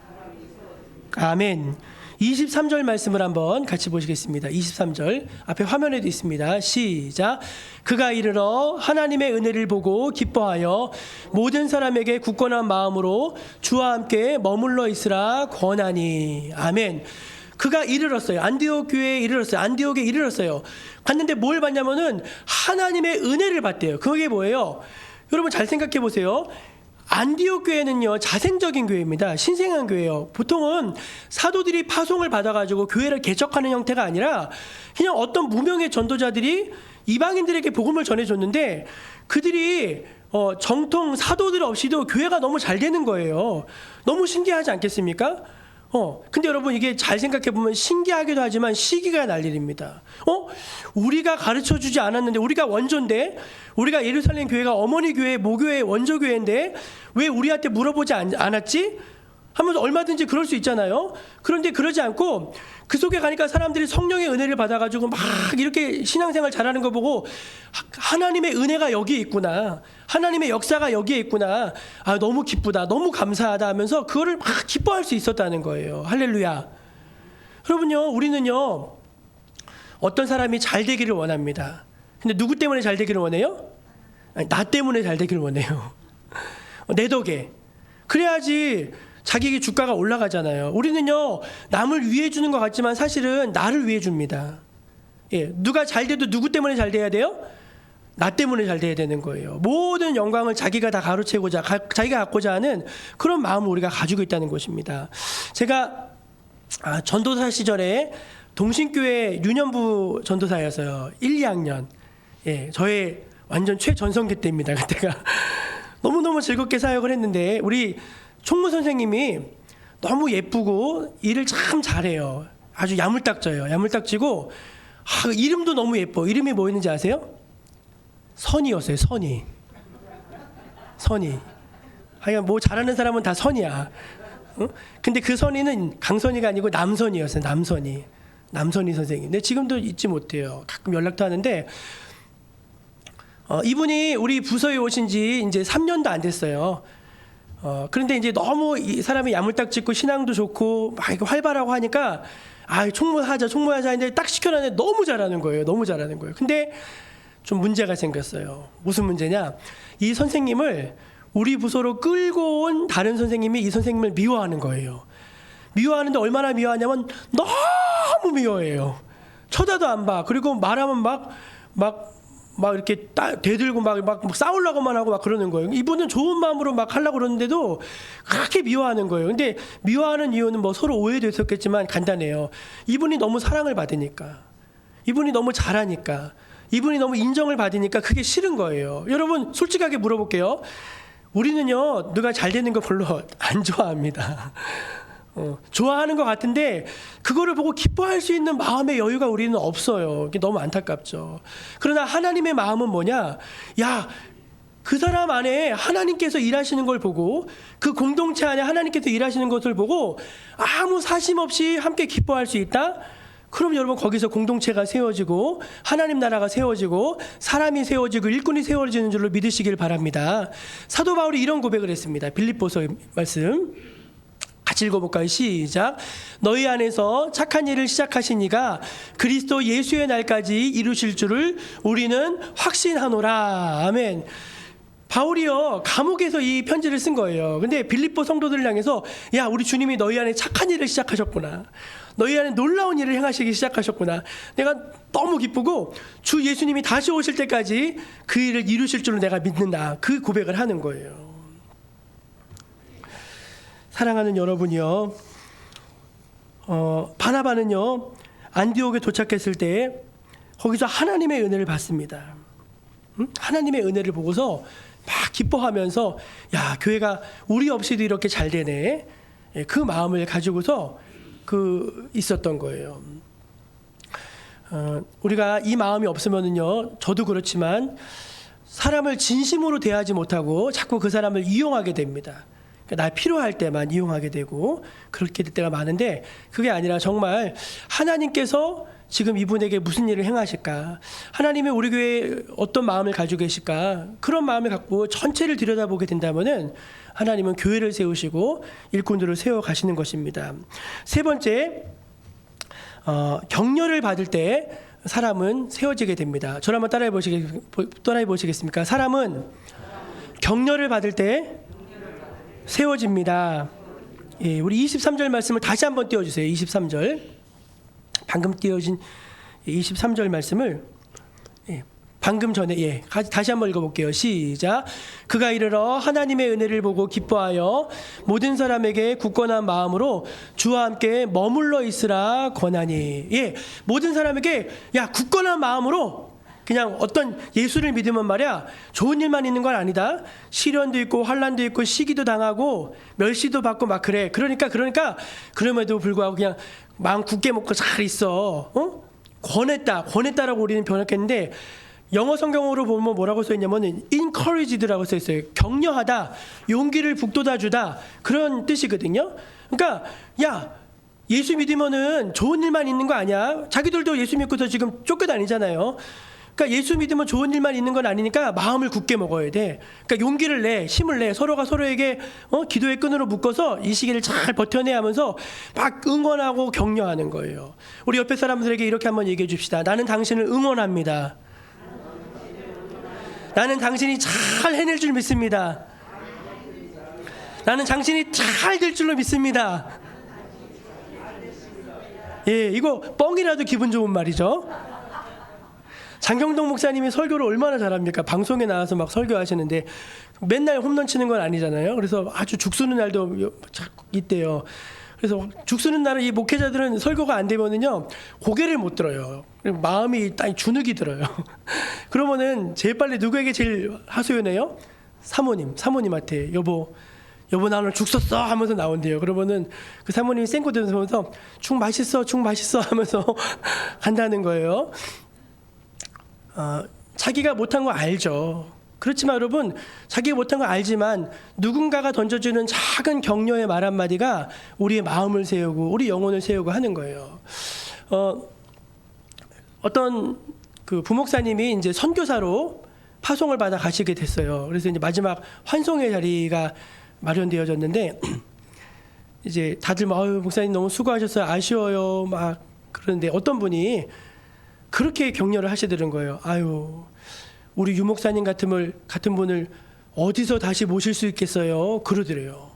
아멘. 23절 말씀을 한번 같이 보시겠습니다. 23절 앞에 화면에도 있습니다. 시작. 그가 이르러 하나님의 은혜를 보고 기뻐하여 모든 사람에게 굳건한 마음으로 주와 함께 머물러 있으라 권하니. 아멘. 그가 이르렀어요. 안디옥 교회에 이르렀어요. 안디옥에 이르렀어요. 갔는데 뭘 봤냐면은 하나님의 은혜를 봤대요. 그게 뭐예요? 여러분 잘 생각해 보세요. 안디옥 교회는요 자생적인 교회입니다. 신생한 교회예요. 보통은 사도들이 파송을 받아가지고 교회를 개척하는 형태가 아니라 그냥 어떤 무명의 전도자들이 이방인들에게 복음을 전해줬는데 그들이 정통 사도들 없이도 교회가 너무 잘 되는 거예요. 너무 신기하지 않겠습니까? 근데 여러분 이게 잘 생각해보면 신기하기도 하지만 시기가 날 일입니다. 우리가 가르쳐주지 않았는데 우리가 원조인데 우리가 예루살렘 교회가 어머니 교회 모교회 원조 교회인데 왜 우리한테 물어보지 않았지? 하면서 얼마든지 그럴 수 있잖아요. 그런데 그러지 않고 그 속에 가니까 사람들이 성령의 은혜를 받아가지고 막 이렇게 신앙생활 잘하는 거 보고 하나님의 은혜가 여기에 있구나. 하나님의 역사가 여기에 있구나. 아, 너무 기쁘다. 너무 감사하다 하면서 그거를 막 기뻐할 수 있었다는 거예요. 할렐루야. 여러분요, 우리는요, 어떤 사람이 잘 되기를 원합니다. 근데 누구 때문에 잘 되기를 원해요? 아니, 나 때문에 잘 되기를 원해요. 내 덕에. 그래야지 자기에게 주가가 올라가잖아요. 우리는요 남을 위해 주는 것 같지만 사실은 나를 위해 줍니다. 누가 잘 돼도 누구 때문에 잘 돼야 돼요? 나 때문에 잘 돼야 되는 거예요. 모든 영광을 자기가 다 가로채고자 자기가 갖고자 하는 그런 마음을 우리가 가지고 있다는 것입니다. 제가 전도사 시절에 동신교회 유년부 전도사였어요. 1, 2학년. 저의 완전 최전성기 때입니다. 그때가 너무너무 즐겁게 사역을 했는데 우리 총무 선생님이 너무 예쁘고 일을 참 잘해요. 아주 야물딱져요. 야물딱지고 이름도 너무 예뻐. 이름이 뭐였는지 아세요? 선이었어요. 선이. 하여간 뭐 잘하는 사람은 다 선이야. 근데 그 선이는 강선이가 아니고 남선이었어요. 남선이 선생님. 근데 지금도 잊지 못해요. 가끔 연락도 하는데 이분이 우리 부서에 오신 지 이제 3년도 안 됐어요. 그런데 이제 너무 이 사람이 야물딱짓고 신앙도 좋고 막 활발하고 하니까 총무하자 했는데 딱 시켜놨는데 너무 잘하는 거예요. 근데 좀 문제가 생겼어요. 무슨 문제냐? 이 선생님을 우리 부서로 끌고 온 다른 선생님이 이 선생님을 미워하는 거예요. 미워하는데 얼마나 미워하냐면 너무 너무 미워해요. 쳐다도 안 봐. 그리고 말하면 막 이렇게 대들고 막 싸우려고만 하고 막 그러는 거예요. 이분은 좋은 마음으로 막 하려고 그러는데도 그렇게 미워하는 거예요. 근데 미워하는 이유는 뭐 서로 오해도 있었겠지만 간단해요. 이분이 너무 사랑을 받으니까, 이분이 너무 잘하니까, 이분이 너무 인정을 받으니까 그게 싫은 거예요. 여러분 솔직하게 물어볼게요. 우리는요 누가 잘 되는 거 별로 안 좋아합니다. 좋아하는 것 같은데 그거를 보고 기뻐할 수 있는 마음의 여유가 우리는 없어요. 이게 너무 안타깝죠. 그러나 하나님의 마음은 뭐냐? 야, 그 사람 안에 하나님께서 일하시는 걸 보고, 그 공동체 안에 하나님께서 일하시는 것을 보고 아무 사심 없이 함께 기뻐할 수 있다? 그럼 여러분 거기서 공동체가 세워지고 하나님 나라가 세워지고 사람이 세워지고 일꾼이 세워지는 줄로 믿으시길 바랍니다. 사도 바울이 이런 고백을 했습니다. 빌립보서의 말씀 같이 읽어볼까요? 시작. 너희 안에서 착한 일을 시작하신 이가 그리스도 예수의 날까지 이루실 줄을 우리는 확신하노라. 아멘. 바울이요 감옥에서 이 편지를 쓴 거예요. 근데 빌립보 성도들을 향해서 야, 우리 주님이 너희 안에 착한 일을 시작하셨구나, 너희 안에 놀라운 일을 행하시기 시작하셨구나, 내가 너무 기쁘고 주 예수님이 다시 오실 때까지 그 일을 이루실 줄로 내가 믿는다. 그 고백을 하는 거예요. 사랑하는 여러분이요, 바나바는요 안디옥에 도착했을 때 거기서 하나님의 은혜를 받습니다. 하나님의 은혜를 보고서 막 기뻐하면서 야, 교회가 우리 없이도 이렇게 잘 되네, 그 마음을 가지고서 있었던 거예요. 우리가 이 마음이 없으면은요, 저도 그렇지만 사람을 진심으로 대하지 못하고 자꾸 그 사람을 이용하게 됩니다. 나 필요할 때만 이용하게 되고 그렇게 될 때가 많은데, 그게 아니라 정말 하나님께서 지금 이분에게 무슨 일을 행하실까, 하나님이 우리 교회에 어떤 마음을 가지고 계실까, 그런 마음을 갖고 전체를 들여다보게 된다면은 하나님은 교회를 세우시고 일꾼들을 세워가시는 것입니다. 세 번째, 격려를 받을 때 사람은 세워지게 됩니다. 저를 한번 따라해 보시겠습니까? 사람은 격려를 받을 때 세워집니다. 예, 우리 23절 말씀을 다시 한번 띄워주세요. 23절, 방금 띄워진 23절 말씀을 방금 전에 다시 한번 읽어볼게요. 시작. 그가 이르러 하나님의 은혜를 보고 기뻐하여 모든 사람에게 굳건한 마음으로 주와 함께 머물러 있으라 권하니. 모든 사람에게 굳건한 마음으로, 그냥 어떤 예수를 믿으면 말이야 좋은 일만 있는 건 아니다. 시련도 있고 환난도 있고 시기도 당하고 멸시도 받고 막 그래. 그러니까 그럼에도 불구하고 그냥 마음 굳게 먹고 잘 있어. 권했다라고 우리는 번역했는데, 영어 성경으로 보면 뭐라고 써 있냐면 encouraged라고 써 있어요. 격려하다, 용기를 북돋아주다, 그런 뜻이거든요. 그러니까 야, 예수 믿으면은 좋은 일만 있는 거 아니야. 자기들도 예수 믿고서 지금 쫓겨다니잖아요. 그러니까 예수 믿으면 좋은 일만 있는 건 아니니까 마음을 굳게 먹어야 돼. 그러니까 용기를 내, 힘을 내, 서로가 서로에게 기도의 끈으로 묶어서 이 시기를 잘 버텨내 하면서 막 응원하고 격려하는 거예요. 우리 옆에 사람들에게 이렇게 한번 얘기해 줍시다. 나는 당신을 응원합니다. 나는 당신이 잘 해낼 줄 믿습니다. 나는 당신이 잘 될 줄로 믿습니다. 이거 뻥이라도 기분 좋은 말이죠. 장경동 목사님이 설교를 얼마나 잘합니까? 방송에 나와서 막 설교하시는데 맨날 홈런 치는 건 아니잖아요. 그래서 아주 죽쓰는 날도 있대요. 그래서 죽쓰는 날은 이 목회자들은 설교가 안 되면은요 고개를 못 들어요. 마음이 딱 주눅이 들어요. 그러면은 제일 빨리 누구에게 제일 하소연해요? 사모님한테 여보 나 오늘 죽 썼어 하면서 나온대요. 그러면은 그 사모님이 쌩꼬 들으면서 죽 맛있어 하면서 간다는 거예요. 자기가 못한 거 알죠. 그렇지만 여러분, 자기가 못한 거 알지만 누군가가 던져주는 작은 격려의 말 한마디가 우리의 마음을 세우고 우리 영혼을 세우고 하는 거예요. 어떤 그 부목사님이 이제 선교사로 파송을 받아 가시게 됐어요. 그래서 이제 마지막 환송의 자리가 마련되어졌는데 이제 다들 막 목사님 너무 수고하셨어요, 아쉬워요 막 그러는데 어떤 분이 그렇게 격려를 하시더는 거예요. 아유, 우리 유 목사님 같은 분을 어디서 다시 모실 수 있겠어요? 그러더래요.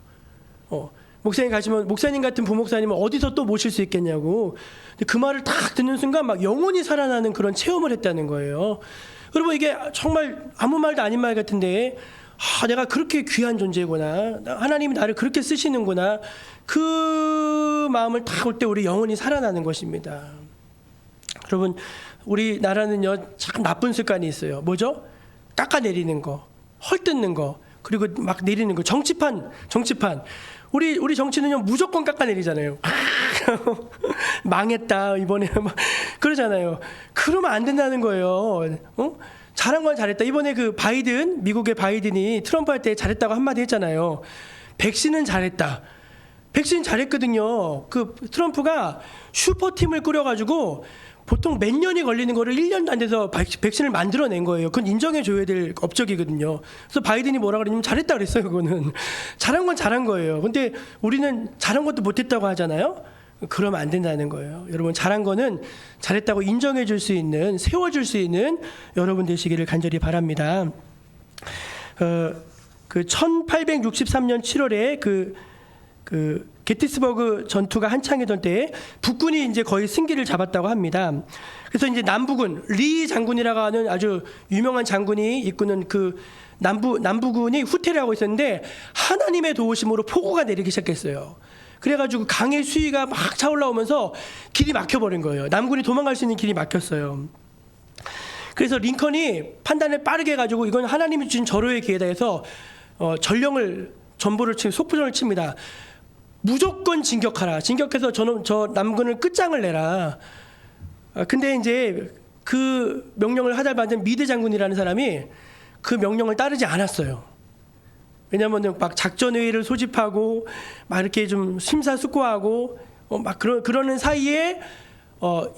목사님 가시면 목사님 같은 부목사님은 어디서 또 모실 수 있겠냐고. 근데 그 말을 딱 듣는 순간 막 영혼이 살아나는 그런 체험을 했다는 거예요. 여러분 이게 정말 아무 말도 아닌 말 같은데 내가 그렇게 귀한 존재구나. 하나님이 나를 그렇게 쓰시는구나. 그 마음을 딱 올 때 우리 영혼이 살아나는 것입니다. 여러분 우리나라는요 참 나쁜 습관이 있어요. 뭐죠? 깎아내리는 거, 헐뜯는 거, 그리고 막 내리는 거. 정치판. 우리 정치는요 무조건 깎아내리잖아요. 망했다 이번에 막 그러잖아요. 그러면 안 된다는 거예요. 잘한 건 잘했다. 이번에 그 바이든, 미국의 바이든이 트럼프 할 때 잘했다고 한마디 했잖아요. 백신은 잘했다. 백신 잘했거든요. 그 트럼프가 슈퍼팀을 꾸려가지고 보통 몇 년이 걸리는 거를 1년도 안 돼서 백신을 만들어낸 거예요. 그건 인정해줘야 될 업적이거든요. 그래서 바이든이 뭐라 그러냐면 잘했다 그랬어요. 그거는 잘한 건 잘한 거예요. 근데 우리는 잘한 것도 못했다고 하잖아요. 그러면 안 된다는 거예요. 여러분 잘한 거는 잘했다고 인정해줄 수 있는, 세워줄 수 있는 여러분 되시기를 간절히 바랍니다. 그 1863년 7월에 그 게티스버그 전투가 한창이던 때에 북군이 이제 거의 승기를 잡았다고 합니다. 그래서 이제 남부군 리 장군이라고 하는 아주 유명한 장군이 이끄는 그 남부군이 후퇴를 하고 있었는데 하나님의 도우심으로 폭우가 내리기 시작했어요. 그래가지고 강의 수위가 막 차올라오면서 길이 막혀버린 거예요. 남군이 도망갈 수 있는 길이 막혔어요. 그래서 링컨이 판단을 빠르게 해가지고 이건 하나님이 주신 절호의 기회다 해서 전령을 전부를 치고 속부전을 칩니다. 무조건 진격하라. 진격해서 저 남군을 끝장을 내라. 근데 이제 그 명령을 하달받은 미드 장군이라는 사람이 그 명령을 따르지 않았어요. 왜냐하면 막 작전회의를 소집하고 막 이렇게 좀 심사숙고하고 막 그러는 사이에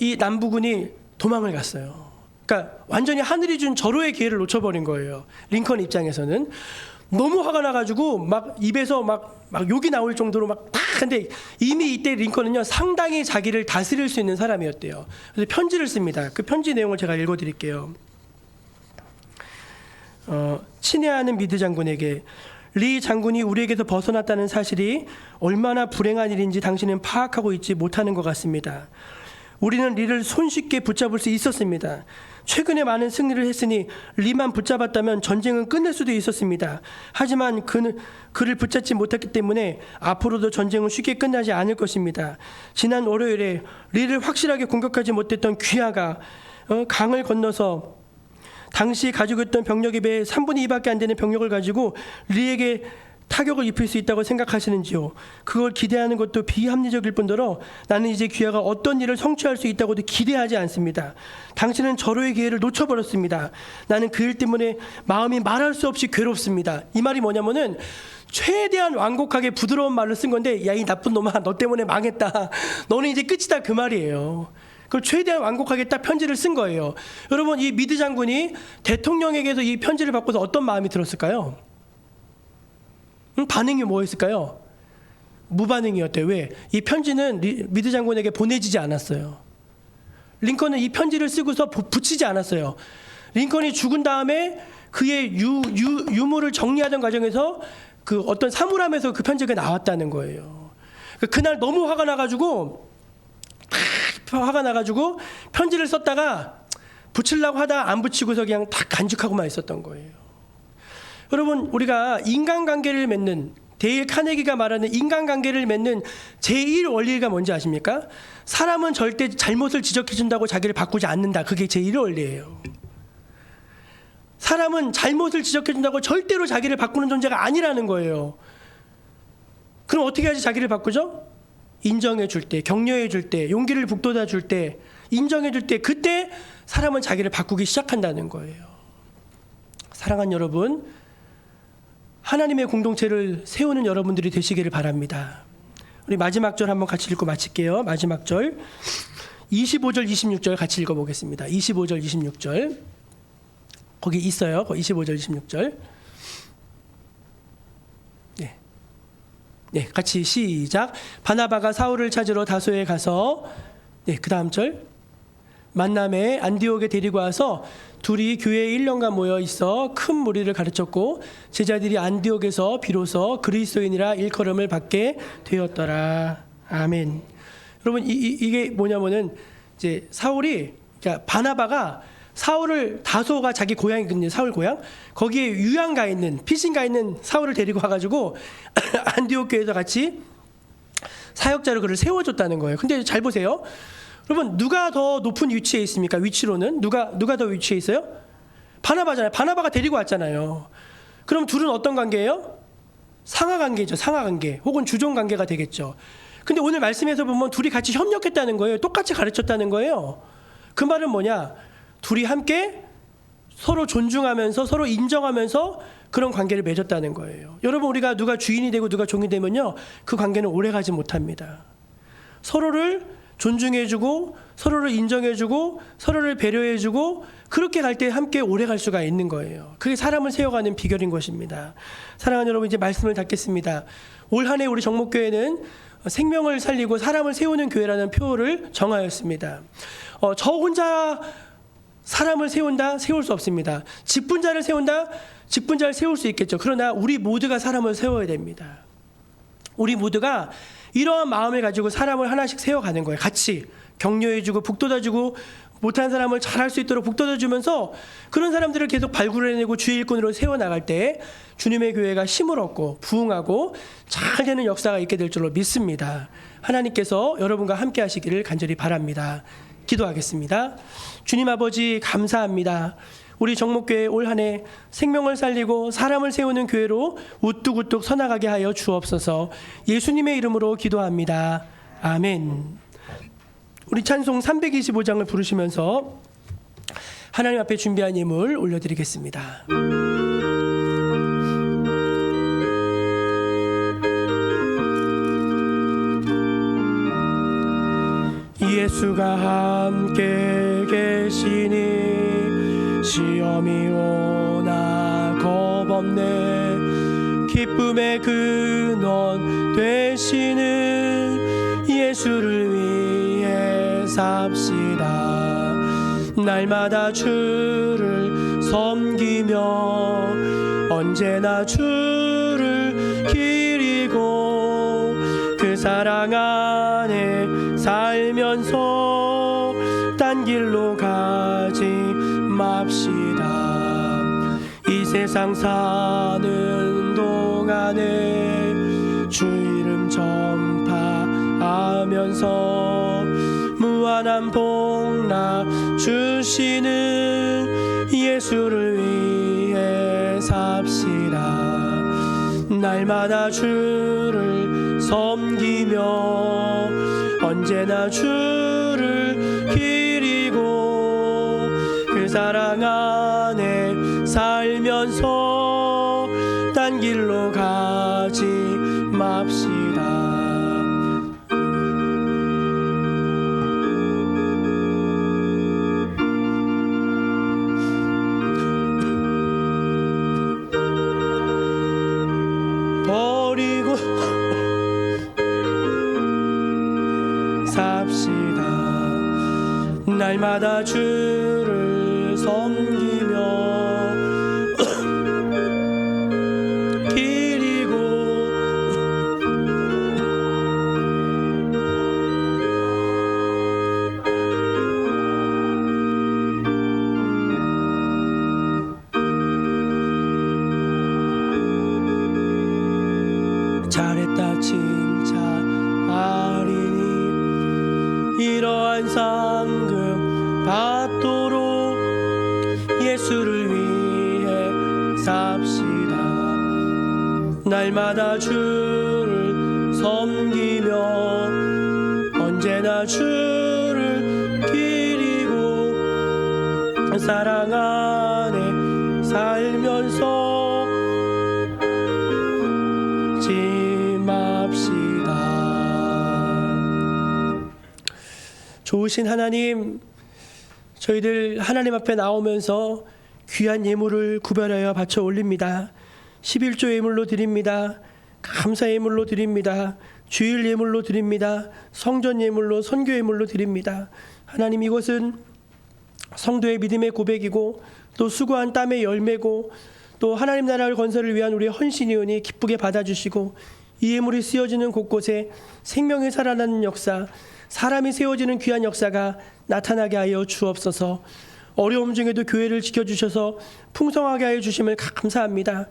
이 남부군이 도망을 갔어요. 그러니까 완전히 하늘이 준 절호의 기회를 놓쳐버린 거예요. 링컨 입장에서는. 너무 화가 나가지고 막 입에서 막 욕이 나올 정도로 막 근데 이미 이때 링컨은요 상당히 자기를 다스릴 수 있는 사람이었대요. 그래서 편지를 씁니다. 그 편지 내용을 제가 읽어드릴게요. 친애하는 미드 장군에게 리 장군이 우리에게서 벗어났다는 사실이 얼마나 불행한 일인지 당신은 파악하고 있지 못하는 것 같습니다. 우리는 리를 손쉽게 붙잡을 수 있었습니다. 최근에 많은 승리를 했으니 리만 붙잡았다면 전쟁은 끝낼 수도 있었습니다. 하지만 그를 붙잡지 못했기 때문에 앞으로도 전쟁은 쉽게 끝나지 않을 것입니다. 지난 월요일에 리를 확실하게 공격하지 못했던 귀하가 강을 건너서 당시 가지고 있던 병력에 비해 3분의 2밖에 안 되는 병력을 가지고 리에게 타격을 입힐 수 있다고 생각하시는지요? 그걸 기대하는 것도 비합리적일 뿐더러 나는 이제 귀하가 어떤 일을 성취할 수 있다고도 기대하지 않습니다. 당신은 절호의 기회를 놓쳐버렸습니다. 나는 그 일 때문에 마음이 말할 수 없이 괴롭습니다. 이 말이 뭐냐면은 최대한 완곡하게 부드러운 말을 쓴 건데 야 이 나쁜 놈아 너 때문에 망했다. 너는 이제 끝이다 그 말이에요. 그걸 최대한 완곡하게 딱 편지를 쓴 거예요. 여러분 이 미드 장군이 대통령에게서 이 편지를 받고서 어떤 마음이 들었을까요? 반응이 뭐였을까요? 무반응이었대요. 왜? 이 편지는 미드 장군에게 보내지지 않았어요. 링컨은 이 편지를 쓰고서 붙이지 않았어요. 링컨이 죽은 다음에 그의 유물을 정리하던 과정에서 그 어떤 사물함에서 그 편지가 나왔다는 거예요. 그날 너무 화가 나가지고 편지를 썼다가 붙이려고 하다 안 붙이고서 그냥 다 간직하고만 있었던 거예요. 여러분 우리가 인간관계를 맺는 데일 카네기가 말하는 인간관계를 맺는 제1 원리가 뭔지 아십니까? 사람은 절대 잘못을 지적해준다고 자기를 바꾸지 않는다. 그게 제1 원리예요. 사람은 잘못을 지적해준다고 절대로 자기를 바꾸는 존재가 아니라는 거예요. 그럼 어떻게 해야지 자기를 바꾸죠? 인정해줄 때, 격려해줄 때, 용기를 북돋아줄 때, 인정해줄 때 그때 사람은 자기를 바꾸기 시작한다는 거예요. 사랑하는 여러분, 하나님의 공동체를 세우는 여러분들이 되시기를 바랍니다. 우리 마지막 절 한번 같이 읽고 마칠게요. 마지막 절 25절 26절 같이 읽어보겠습니다. 25절 26절 거기 있어요. 25절 26절 네, 같이 시작. 바나바가 사울을 찾으러 다소에 가서 그 다음 절 만남에 안디옥에 데리고 와서 둘이 교회에 1년간 모여 있어 큰 무리를 가르쳤고 제자들이 안디옥에서 비로소 그리스도인이라 일컬음을 받게 되었더라. 아멘. 여러분 이게 뭐냐면은 이제 사울이 그러니까 바나바가 사울을 다소가 자기 고향이거든요. 사울 고향. 거기에 유양 가 있는 피신 가 있는 사울을 데리고 와가지고 안디옥 교회에서 같이 사역자로 그를 세워줬다는 거예요. 근데 잘 보세요. 여러분 누가 더 높은 위치에 있습니까? 위치로는 누가 더 위치에 있어요? 바나바잖아요. 바나바가 데리고 왔잖아요. 그럼 둘은 어떤 관계예요? 상하 관계죠. 상하 관계 혹은 주종 관계가 되겠죠. 근데 오늘 말씀에서 보면 둘이 같이 협력했다는 거예요. 똑같이 가르쳤다는 거예요. 그 말은 뭐냐? 둘이 함께 서로 존중하면서 서로 인정하면서 그런 관계를 맺었다는 거예요. 여러분 우리가 누가 주인이 되고 누가 종이 되면요, 그 관계는 오래가지 못합니다. 서로를 존중해주고 서로를 인정해주고 서로를 배려해주고 그렇게 갈 때 함께 오래 갈 수가 있는 거예요. 그게 사람을 세워가는 비결인 것입니다. 사랑하는 여러분, 이제 말씀을 닫겠습니다. 올 한 해 우리 정목교회는 생명을 살리고 사람을 세우는 교회라는 표를 정하였습니다. 저 혼자 사람을 세운다? 세울 수 없습니다. 직분자를 세운다? 직분자를 세울 수 있겠죠. 그러나 우리 모두가 사람을 세워야 됩니다. 우리 모두가 이러한 마음을 가지고 사람을 하나씩 세워가는 거예요. 같이 격려해주고 북돋아주고 못한 사람을 잘할 수 있도록 북돋아주면서 그런 사람들을 계속 발굴해내고 주의 일꾼으로 세워나갈 때 주님의 교회가 힘을 얻고 부흥하고 잘 되는 역사가 있게 될 줄로 믿습니다. 하나님께서 여러분과 함께 하시기를 간절히 바랍니다. 기도하겠습니다. 주님 아버지 감사합니다. 우리 정목교회 올 한 해 생명을 살리고 사람을 세우는 교회로 우뚝우뚝 서나가게 하여 주옵소서. 예수님의 이름으로 기도합니다. 아멘. 우리 찬송 325장을 부르시면서 하나님 앞에 준비한 예물 올려드리겠습니다. 예수가 함께 계시니 시험이 오나 겁없네. 기쁨의 근원 되시는 예수를 위해 삽시다. 날마다 주를 섬기며 언제나 주를 기리고 그 사랑 안에 살면서 딴 길로 가지 맙시다. 이 세상 사는 동안에 주 이름 전파하면서 무한한 복락 주시는 예수를 위해 삽시다. 날마다 주를 섬기며 언제나 주를 기리고 그 사랑 안에 살면서 딴 길로 가지 맙시다. 버리고 삽시다. 날마다 주를 섬기며 기리고 잘했다 칭찬하리니 이러한 상급 받도록 예수를 위해 삽시다. 날마다 주를 섬기며 언제나 주를 기리고 사랑 안에 살면서 맙시다. 좋으신 하나님, 저희들 하나님 앞에 나오면서 귀한 예물을 구별하여 바쳐 올립니다. 11조 예물로 드립니다. 감사 예물로 드립니다. 주일 예물로 드립니다. 성전 예물로 선교 예물로 드립니다. 하나님, 이것은 성도의 믿음의 고백이고 또 수고한 땀의 열매고 또 하나님 나라를 건설을 위한 우리의 헌신이오니 기쁘게 받아주시고 이 예물이 쓰여지는 곳곳에 생명이 살아나는 역사, 사람이 세워지는 귀한 역사가 나타나게 하여 주옵소서. 어려움 중에도 교회를 지켜주셔서 풍성하게 하여 주심을 감사합니다.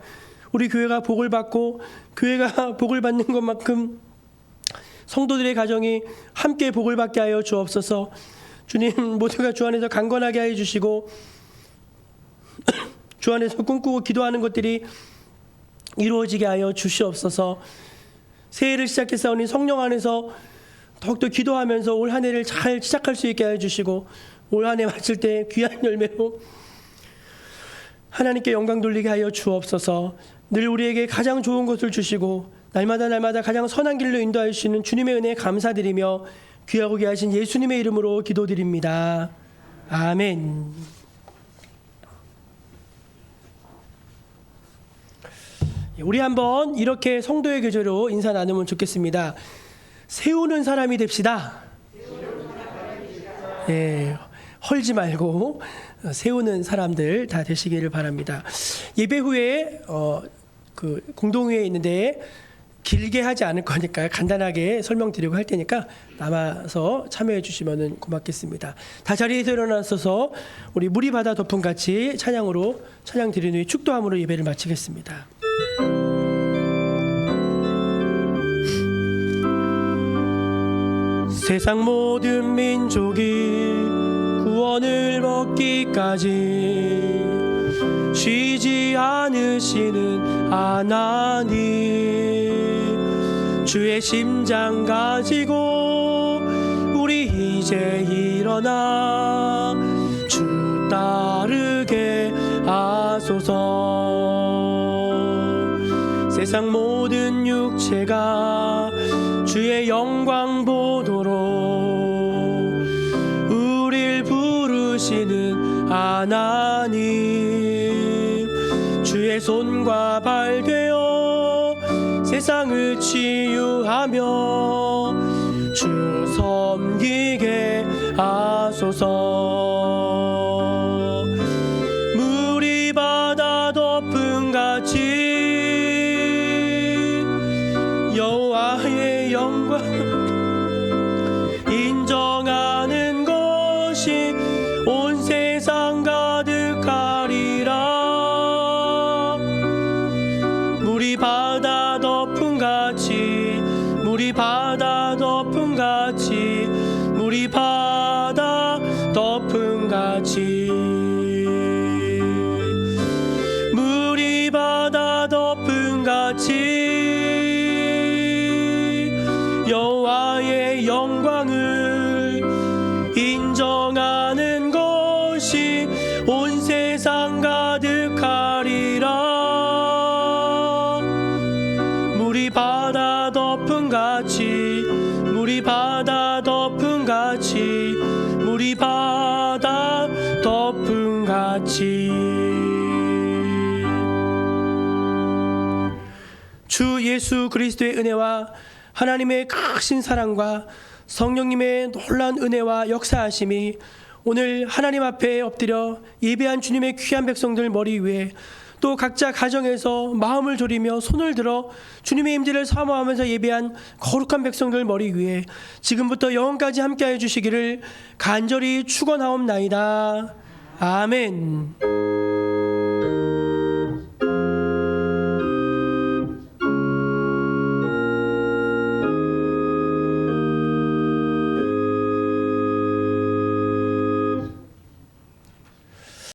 우리 교회가 복을 받고 교회가 복을 받는 것만큼 성도들의 가정이 함께 복을 받게 하여 주옵소서. 주님, 모두가 주 안에서 강건하게 하여 주시고 주 안에서 꿈꾸고 기도하는 것들이 이루어지게 하여 주시옵소서. 새해를 시작했사오니 성령 안에서 더욱더 기도하면서 올 한 해를 잘 시작할 수 있게 하여 주시고 올 한 해 마칠 때 귀한 열매로 하나님께 영광 돌리게 하여 주옵소서. 늘 우리에게 가장 좋은 것을 주시고 날마다 가장 선한 길로 인도하여 주시는 주님의 은혜에 감사드리며 귀하고 귀하신 예수님의 이름으로 기도드립니다. 아멘. 우리 한번 이렇게 성도의 계절로 인사 나누면 좋겠습니다. 세우는 사람이 됩시다. 예, 헐지 말고 세우는 사람들 다 되시기를 바랍니다. 예배 후에 그 공동회에 있는데 길게 하지 않을 거니까 간단하게 설명드리고 할 테니까 남아서 참여해 주시면 고맙겠습니다. 다 자리에서 일어나셔서 우리 물이 바다 덮음 같이 찬양으로 찬양 드린 후에 축도함으로 예배를 마치겠습니다. 세상 모든 민족이 구원을 얻기까지 쉬지 않으시는 하나님, 주의 심장 가지고 우리 이제 일어나 주 따르게 하소서. 세상 모든 육체가 주의 영광 보도록 우릴 부르시는 하나님, 주의 손과 발 되어 세상을 치유하며 주 섬기게 하소서. 물이 바다 덮음 같이 여호와의 영광 인정하는 것이 온 세상 가득하리라. 물이 바다 덮음 같이, 물이 바다 덮음 같이, 물이 바다 덮음 같이, 물이 바다 덮음 같이 여호와의 영광을 인정하는 것이 온 세상 가득하리라. 물이 바다 덮음 같이, 물이 바다 덮음 같이, 물이 바다 덮음 같이. 주 예수 그리스도의 은혜와 하나님의 크신 사랑과 성령님의 놀라운 은혜와 역사하심이 오늘 하나님 앞에 엎드려 예배한 주님의 귀한 백성들 머리 위에 또 각자 가정에서 마음을 졸이며 손을 들어 주님의 임재를 사모하면서 예배한 거룩한 백성들 머리 위에 지금부터 영원까지 함께하여 주시기를 간절히 축원하옵나이다. 아멘.